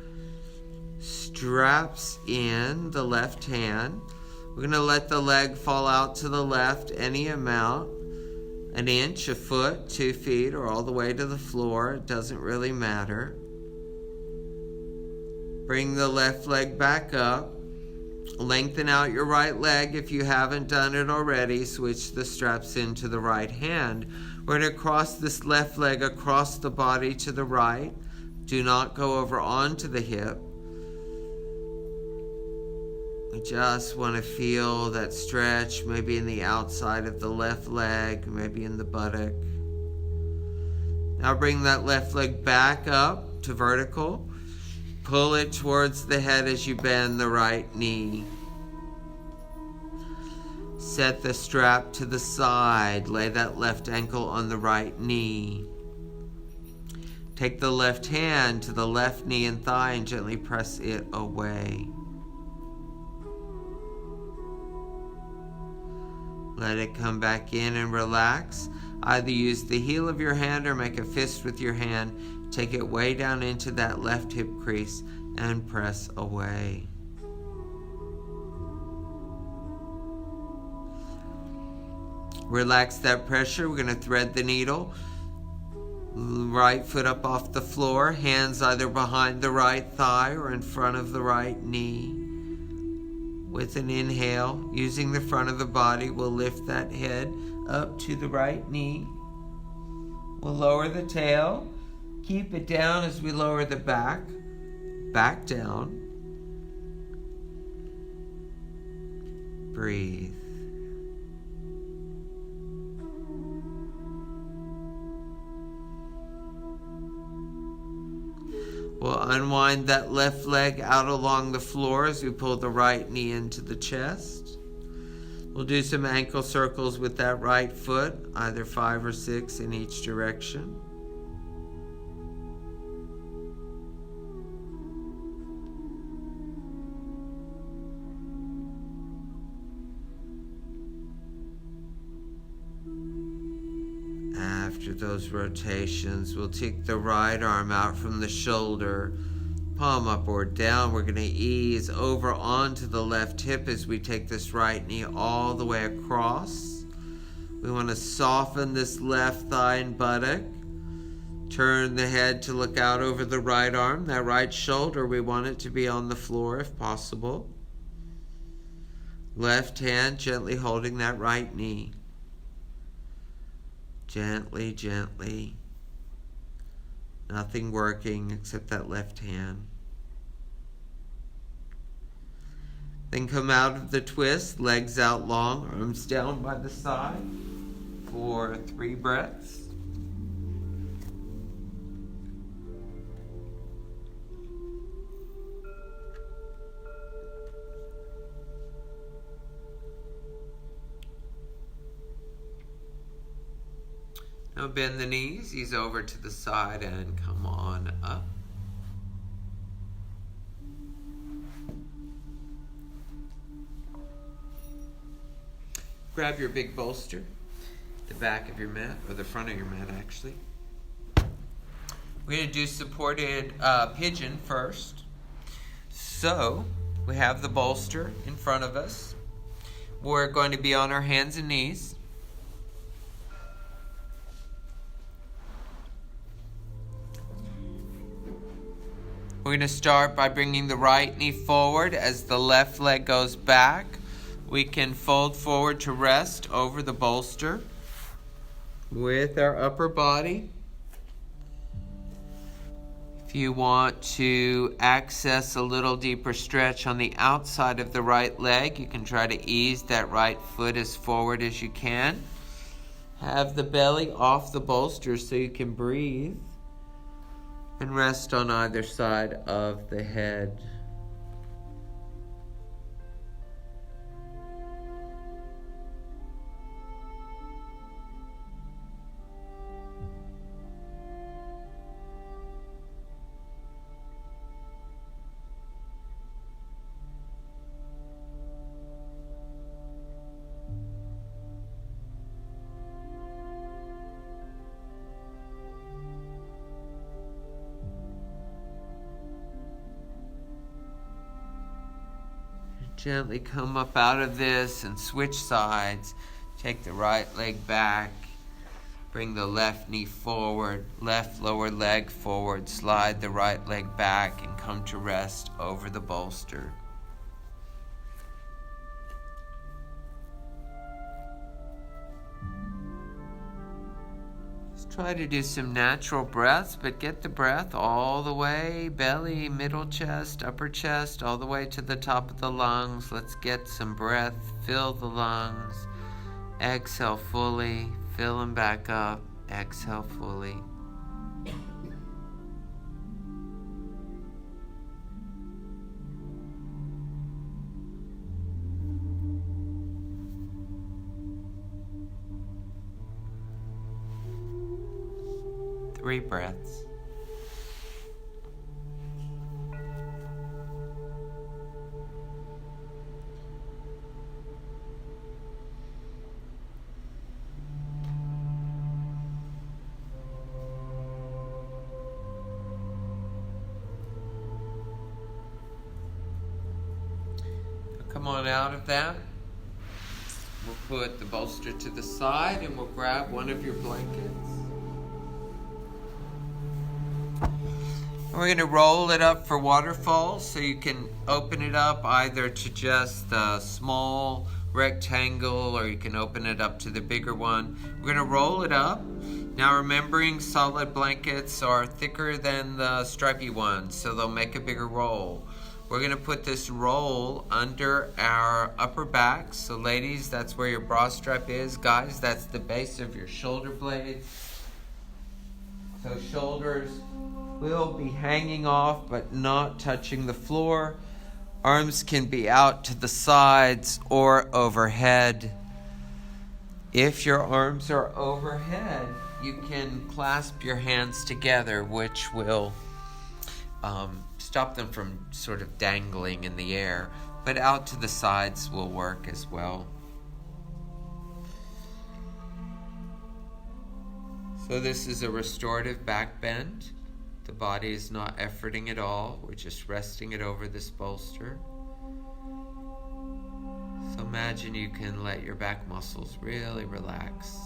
Straps in the left hand. We're going to let the leg fall out to the left any amount, 1 inch, a foot, 2 feet, or all the way to the floor. It doesn't really matter. Bring the left leg back up. Lengthen out your right leg if you haven't done it already. Switch the straps into the right hand. We're going to cross this left leg across the body to the right. Do not go over onto the hip. We just want to feel that stretch, maybe in the outside of the left leg, maybe in the buttock. Now bring that left leg back up to vertical. Pull it towards the head as you bend the right knee. Set the strap to the side. Lay that left ankle on the right knee. Take the left hand to the left knee and thigh and gently press it away. Let it come back in and relax. Either use the heel of your hand or make a fist with your hand. Take it way down into that left hip crease and press away. Relax that pressure. We're going to thread the needle. Right foot up off the floor. Hands either behind the right thigh or in front of the right knee. With an inhale, using the front of the body, we'll lift that head up to the right knee. We'll lower the tail. Keep it down as we lower the back down. Breathe. We'll unwind that left leg out along the floor as we pull the right knee into the chest. We'll do some ankle circles with that right foot, either 5 or 6 in each direction. After those rotations, we'll take the right arm out from the shoulder, palm up or down. We're going to ease over onto the left hip as we take this right knee all the way across. We want to soften this left thigh and buttock. Turn the head to look out over the right arm. That right shoulder, we want it to be on the floor if possible. Left hand gently holding that right knee. Gently, gently. Nothing working except that left hand. Then come out of the twist, legs out long, arms down by the side for 3 breaths. Now bend the knees, ease over to the side and come on up. Grab your big bolster, the back of your mat, or the front of your mat actually. We're going to do supported pigeon first. So, we have the bolster in front of us. We're going to be on our hands and knees. We're going to start by bringing the right knee forward as the left leg goes back. We can fold forward to rest over the bolster with our upper body. If you want to access a little deeper stretch on the outside of the right leg, you can try to ease that right foot as forward as you can. Have the belly off the bolster so you can breathe. And rest on either side of the head. Gently come up out of this and switch sides. Take the right leg back. Bring the left knee forward, left lower leg forward. Slide the right leg back and come to rest over the bolster. Try to do some natural breaths, but get the breath all the way, belly, middle chest, upper chest, all the way to the top of the lungs. Let's get some breath. Fill the lungs. Exhale fully. Fill them back up. Exhale fully. Three breaths. Come on out of that. We'll put the bolster to the side and we'll grab one of your blankets. We're going to roll it up for waterfalls, so you can open it up either to just the small rectangle or you can open it up to the bigger one. We're going to roll it up. Now remembering solid blankets are thicker than the stripy ones, so they'll make a bigger roll. We're going to put this roll under our upper back. So ladies, that's where your bra strap is. Guys, that's the base of your shoulder blades. So shoulders will be hanging off but not touching the floor. Arms can be out to the sides or overhead. If your arms are overhead, you can clasp your hands together, which will stop them from sort of dangling in the air, but out to the sides will work as well. So this is a restorative back bend. The body is not efforting at all. We're just resting it over this bolster. So imagine you can let your back muscles really relax.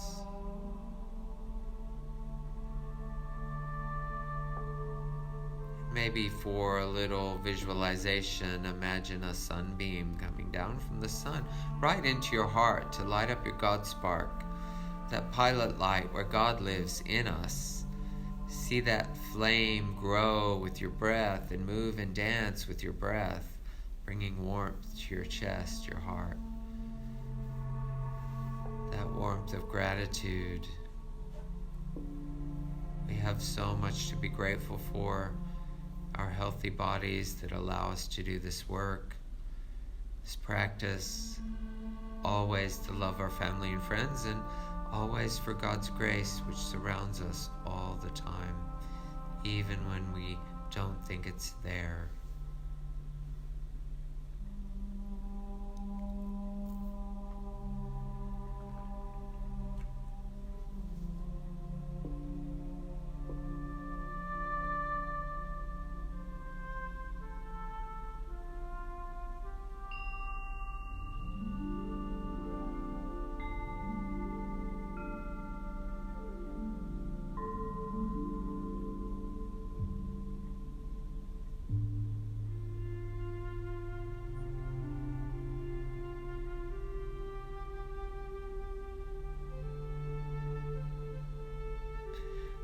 Maybe for a little visualization, imagine a sunbeam coming down from the sun right into your heart to light up your God spark, that pilot light where God lives in us. See that flame grow with your breath and move and dance with your breath, bringing warmth to your chest, your heart. That warmth of gratitude. We have so much to be grateful for. Our healthy bodies that allow us to do this work, this practice, always to love our family and friends, and always for God's grace, which surrounds us all the time, even when we don't think it's there.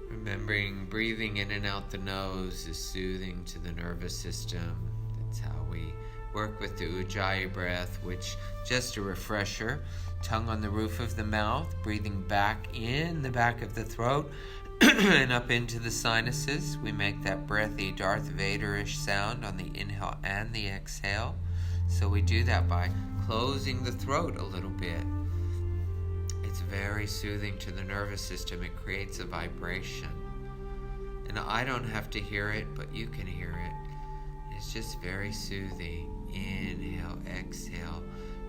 Remembering breathing in and out the nose is soothing to the nervous system. That's how we work with the Ujjayi breath, which, just a refresher, tongue on the roof of the mouth, breathing back in the back of the throat and up into the sinuses. We make that breathy Darth Vader-ish sound on the inhale and the exhale. So we do that by closing the throat a little bit. It's very soothing to the nervous system. It creates a vibration. And I don't have to hear it, but you can hear it. It's just very soothing. Inhale, exhale.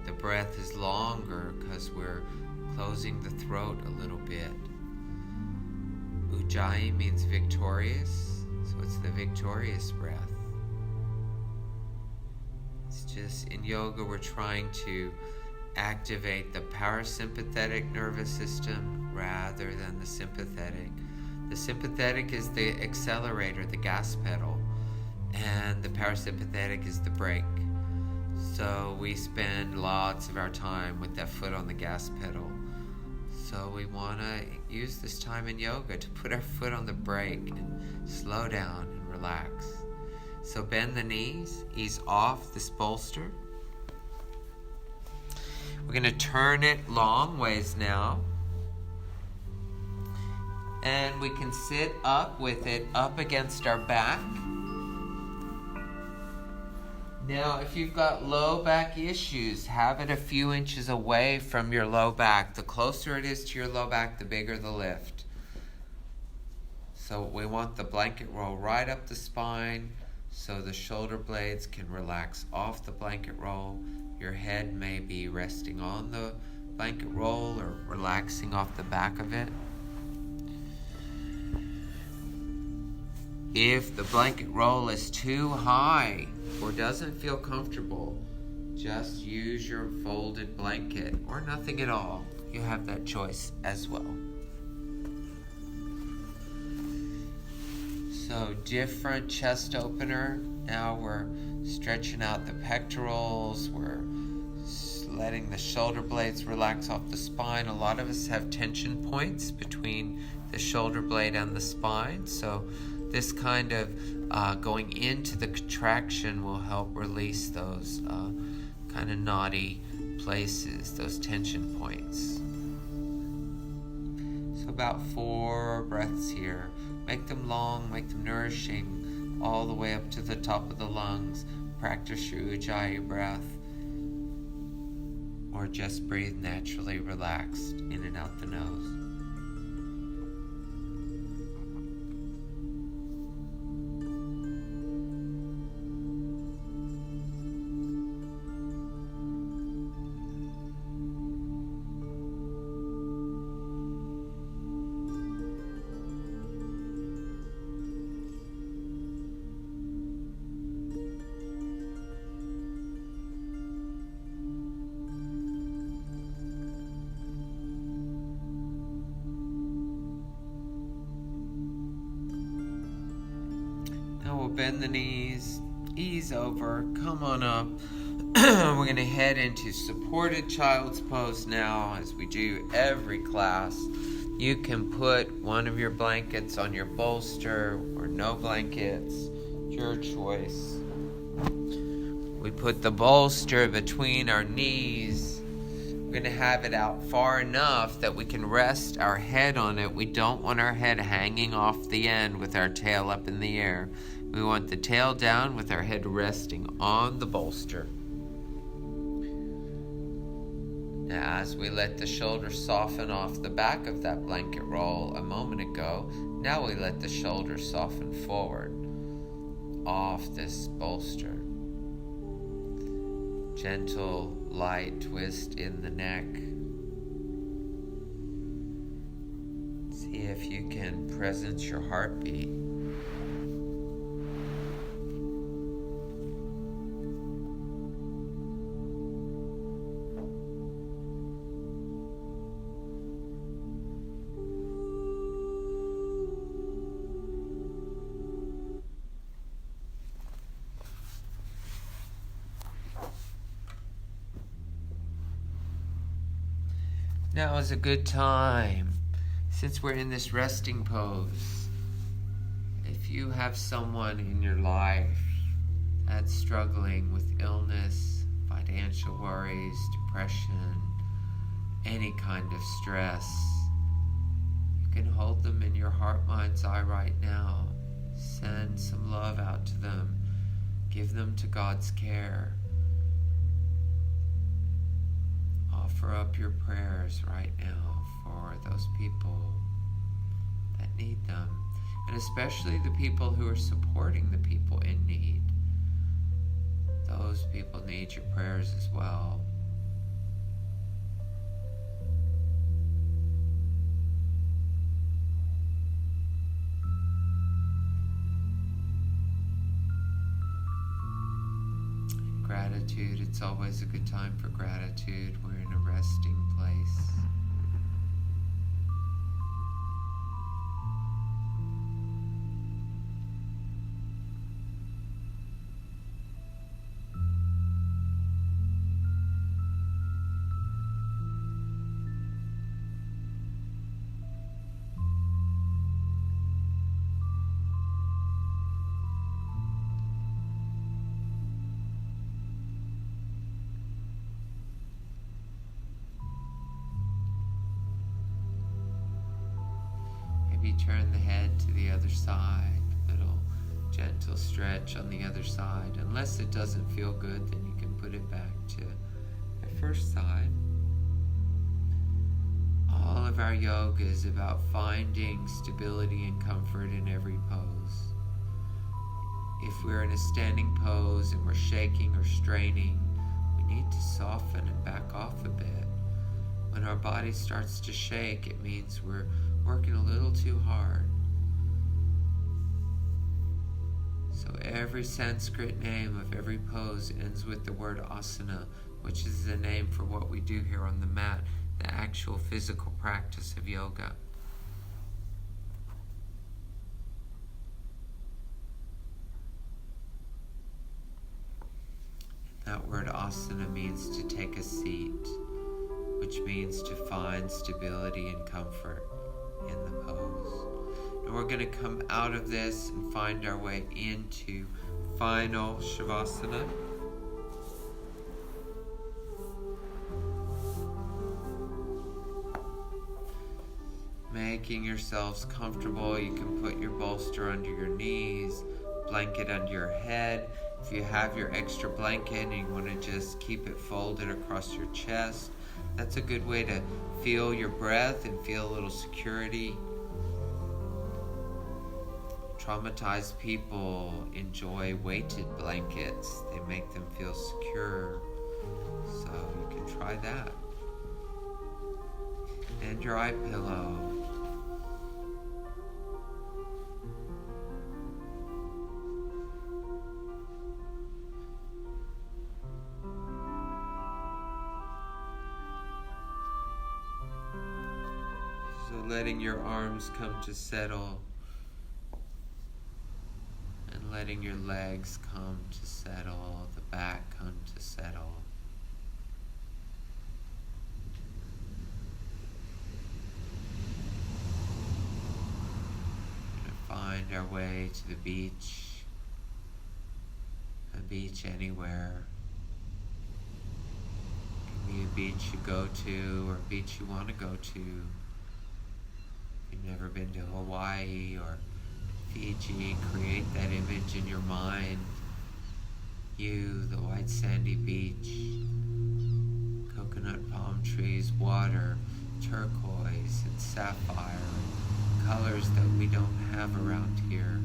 The breath is longer because we're closing the throat a little bit. Ujjayi means victorious, so it's the victorious breath. It's just, in yoga, we're trying to activate the parasympathetic nervous system rather than the sympathetic. The sympathetic is the accelerator, the gas pedal, and the parasympathetic is the brake. So we spend lots of our time with that foot on the gas pedal. So we want to use this time in yoga to put our foot on the brake and slow down and relax. So bend the knees, ease off this bolster. We're going to turn it long ways now. And we can sit up with it up against our back. Now, if you've got low back issues, have it a few inches away from your low back. The closer it is to your low back, the bigger the lift. So we want the blanket roll right up the spine so the shoulder blades can relax off the blanket roll. Your head may be resting on the blanket roll or relaxing off the back of it. If the blanket roll is too high or doesn't feel comfortable, just use your folded blanket or nothing at all. You have that choice as well. So different chest opener. Now we're stretching out the pectorals. We're letting the shoulder blades relax off the spine. A lot of us have tension points between the shoulder blade and the spine. So this kind of going into the contraction will help release those kind of knotty places, those tension points. So about 4 breaths here. Make them long, make them nourishing, all the way up to the top of the lungs. Practice your Ujjayi breath, or just breathe naturally relaxed in and out the nose. Now we'll bend the knees, ease over, come on up. We're going to head into supported child's pose now, as we do every class. You can put one of your blankets on your bolster or no blankets, your choice. We put the bolster between our knees. We're going to have it out far enough that we can rest our head on it. We don't want our head hanging off the end with our tail up in the air. We want the tail down with our head resting on the bolster. Now, as we let the shoulders soften off the back of that blanket roll a moment ago, now we let the shoulders soften forward off this bolster. Gentle, light twist in the neck. See if you can presence your heartbeat. Now is a good time, since we're in this resting pose. If you have someone in your life that's struggling with illness, financial worries, depression, any kind of stress, you can hold them in your heart, mind's eye right now. Send some love out to them. Give them to God's care. Offer up your prayers right now for those people that need them, and especially the people who are supporting the people in need. Those people need your prayers as well. Gratitude, it's always a good time for gratitude. We're in a resting place. Turn the head to the other side, little gentle stretch on the other side. Unless it doesn't feel good, then you can put it back to the first side. All of our yoga is about finding stability and comfort in every pose. If we're in a standing pose and we're shaking or straining, we need to soften and back off a bit. When our body starts to shake, it means we're working a little too hard. So every Sanskrit name of every pose ends with the word asana, which is the name for what we do here on the mat, the actual physical practice of yoga. That word asana means to take a seat, which means to find stability and comfort in the pose. And we're going to come out of this and find our way into final Shavasana. Making yourselves comfortable, you can put your bolster under your knees, blanket under your head. If you have your extra blanket and you want to just keep it folded across your chest, that's a good way to feel your breath and feel a little security. Traumatized people enjoy weighted blankets. They make them feel secure. So you can try that. And your eye pillow. So letting your arms come to settle. And letting your legs come to settle, the back come to settle. Find our way to the beach, a beach anywhere. It can be a beach you go to or a beach you want to go to. If you've never been to Hawaii or Fiji, create that image in your mind. You, the white sandy beach, coconut palm trees, water, turquoise and sapphire, colors that we don't have around here.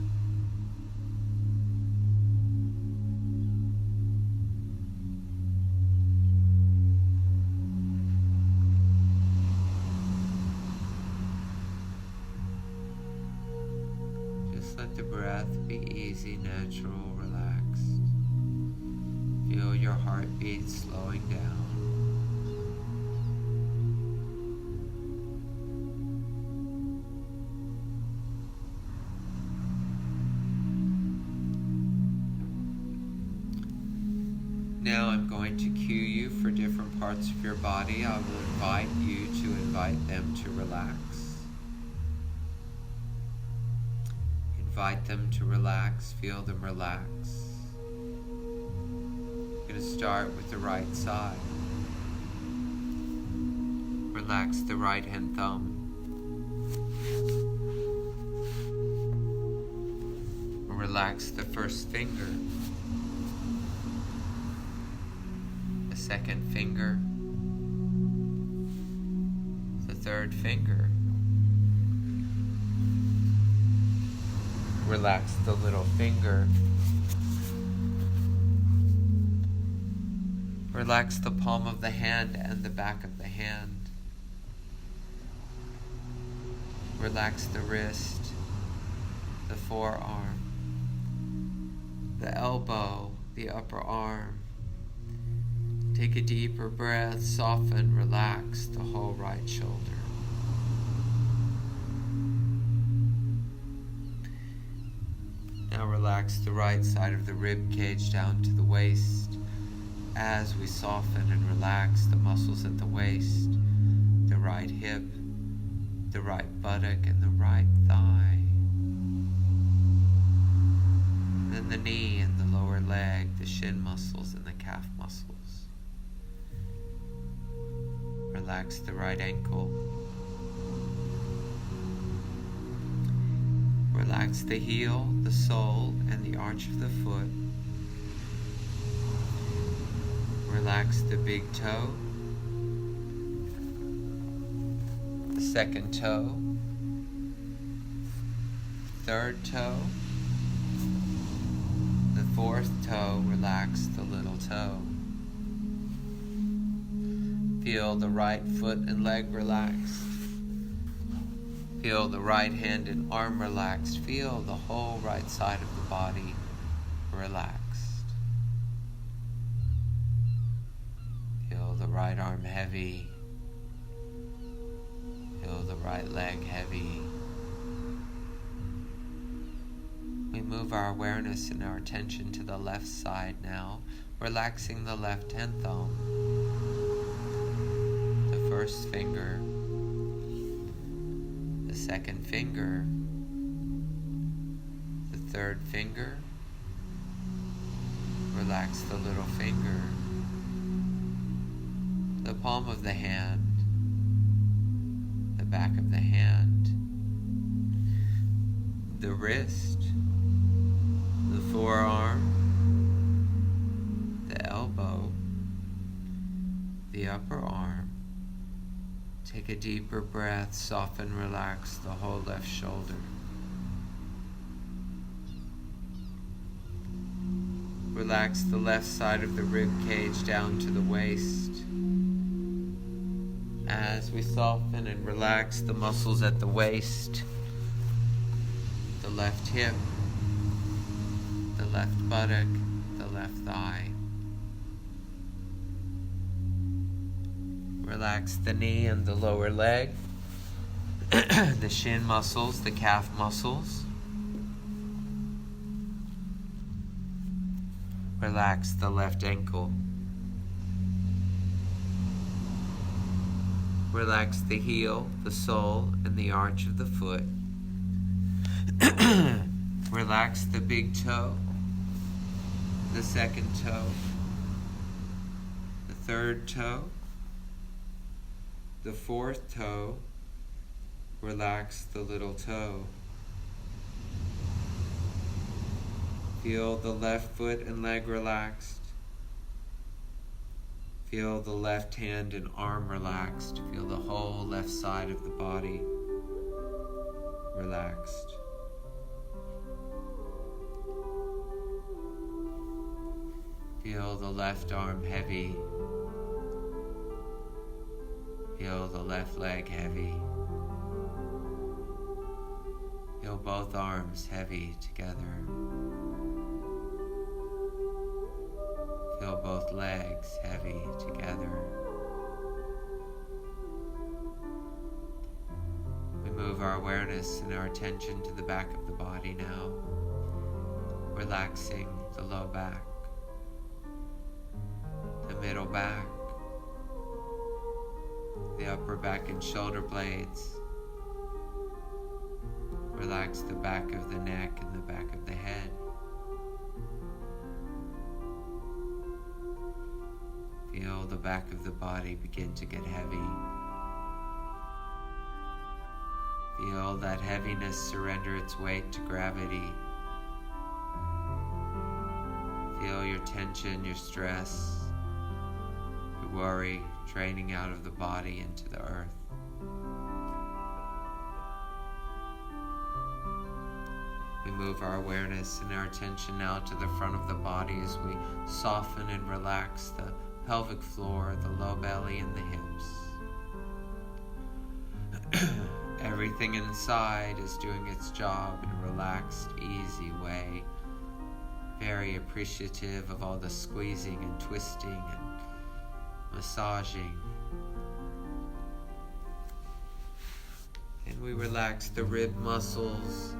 Just let the breath be easy, natural, relaxed. Feel your heartbeat slowing down. Now I'm going to cue you for different parts of your body. I will invite you to invite them to relax. Invite them to relax, feel them relax. I'm going to start with the right side. Relax the right hand thumb. Relax the first finger. Second finger, the third finger. Relax the little finger. Relax the palm of the hand and the back of the hand. Relax the wrist, the forearm, the elbow, the upper arm. Take a deeper breath, soften, relax the whole right shoulder. Now relax the right side of the rib cage down to the waist as we soften and relax the muscles at the waist, the right hip, the right buttock, and the right thigh. Then the knee and the lower leg, the shin muscles and the calf muscles. Relax the right ankle. Relax the heel, the sole, and the arch of the foot. Relax the big toe, the second toe, third toe, the fourth toe. Relax the little toe. Feel the right foot and leg relaxed. Feel the right hand and arm relaxed. Feel the whole right side of the body relaxed. Feel the right arm heavy. Feel the right leg heavy. We move our awareness and our attention to the left side now, relaxing the left hand thumb. First finger, the second finger, the third finger. Relax the little finger, the palm of the hand, the back of the hand, the wrist, the forearm, upper arm. Take a deeper breath, soften, relax the whole left shoulder. Relax the left side of the rib cage down to the waist. As we soften and relax the muscles at the waist, the left hip, the left buttock, the left thigh. Relax the knee and the lower leg, the shin muscles, the calf muscles. Relax the left ankle. Relax the heel, the sole, and the arch of the foot. Relax the big toe, the second toe, the third toe, the fourth toe. Relax the little toe. Feel the left foot and leg relaxed. Feel the left hand and arm relaxed. Feel the whole left side of the body relaxed. Feel the left arm heavy. Feel the left leg heavy. Feel both arms heavy together. Feel both legs heavy together. We move our awareness and our attention to the back of the body now, relaxing the low back, the middle back, the upper back and shoulder blades. Relax the back of the neck and the back of the head. Feel the back of the body begin to get heavy. Feel that heaviness surrender its weight to gravity. Feel your tension, your stress, your worry draining out of the body into the earth. We move our awareness and our attention now to the front of the body as we soften and relax the pelvic floor, the low belly, and the hips. Everything inside is doing its job in a relaxed, easy way. Very appreciative of all the squeezing and twisting and massaging. And we relax the rib muscles,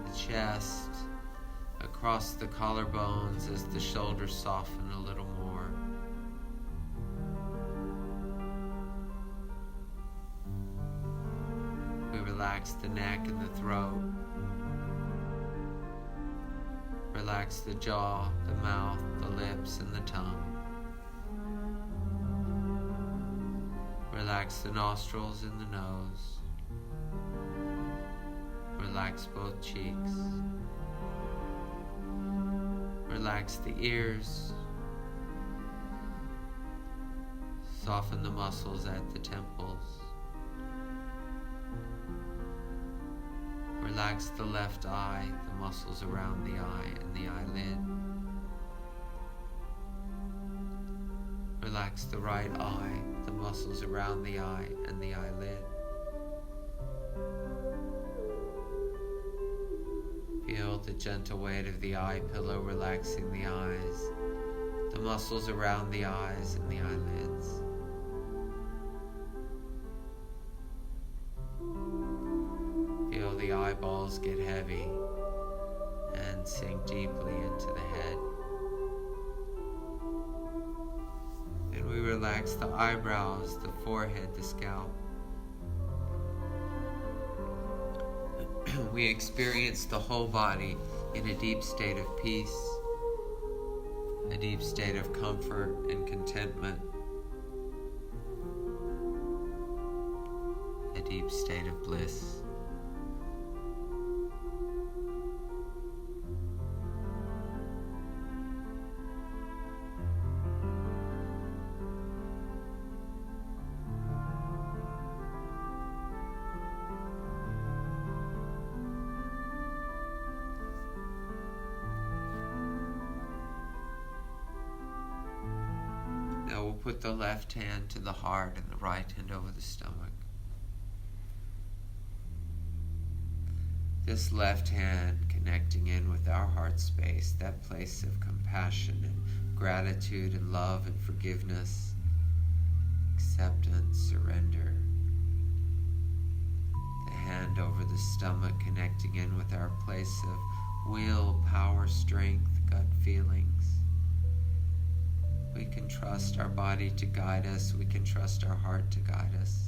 the chest, across the collarbones as the shoulders soften a little more. We relax the neck and the throat. Relax the jaw, the mouth, the lips, and the tongue. Relax the nostrils and the nose. Relax both cheeks. Relax the ears. Soften the muscles at the temples. Relax the left eye, the muscles around the eye and the eyelid. Relax the right eye, the muscles around the eye and the eyelid. Feel the gentle weight of the eye pillow relaxing the eyes, the muscles around the eyes and the eyelids. Feel the eyeballs get heavy and sink deeply into the head. And we relax the eyebrows, the forehead, the scalp. We experience the whole body in a deep state of peace, a deep state of comfort and contentment, a deep state of bliss. put the left hand to the heart and the right hand over the stomach. This left hand connecting in with our heart space, that place of compassion and gratitude and love and forgiveness, acceptance, surrender. The hand over the stomach connecting in with our place of will, power, strength, gut feelings. We can trust our body to guide us. We can trust our heart to guide us.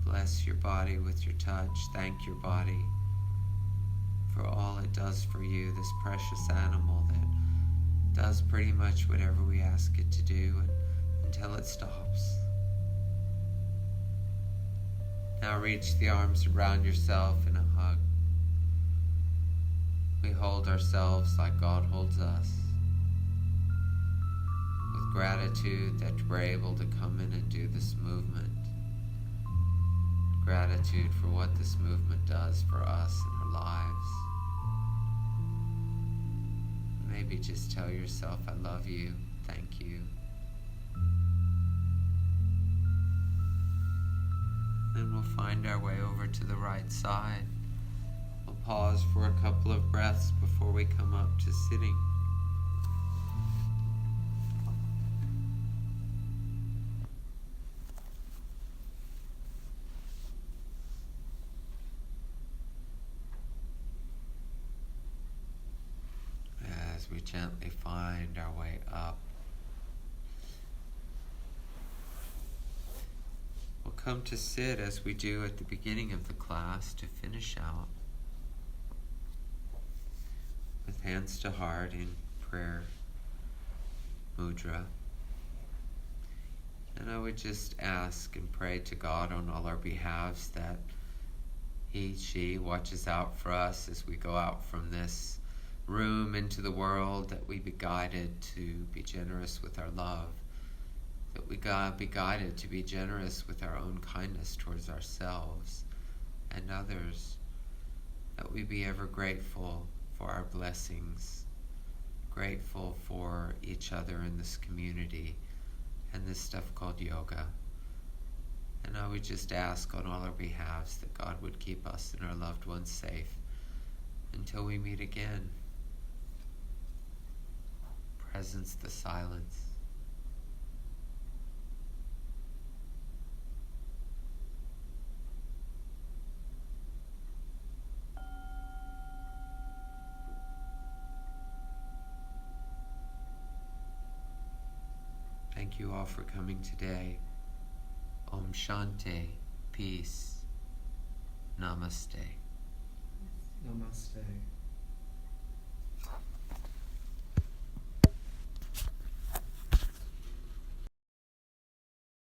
Bless your body with your touch. Thank your body for all it does for you, this precious animal that does pretty much whatever we ask it to do until it stops. Now reach the arms around yourself in a hug. We hold ourselves like God holds us, with gratitude that we're able to come in and do this movement. Gratitude for what this movement does for us in our lives. Maybe just tell yourself, I love you, thank you. Then we'll find our way over to the right side. We'll pause for a couple of breaths before we come up to sitting. As we gently find our way up, we'll come to sit as we do at the beginning of the class to finish out, with hands to heart in prayer mudra. And I would just ask and pray to God on all our behalves that He, she watches out for us as we go out from this room into the world, that we be guided to be generous with our love, that we be guided to be generous with our own kindness towards ourselves and others, that we be ever grateful for our blessings, grateful for each other in this community and this stuff called yoga. And I would just ask on all our behalves that God would keep us and our loved ones safe until we meet again. Presence, the silence. Thank you all for coming today. Om Shanti, peace. Namaste. Namaste.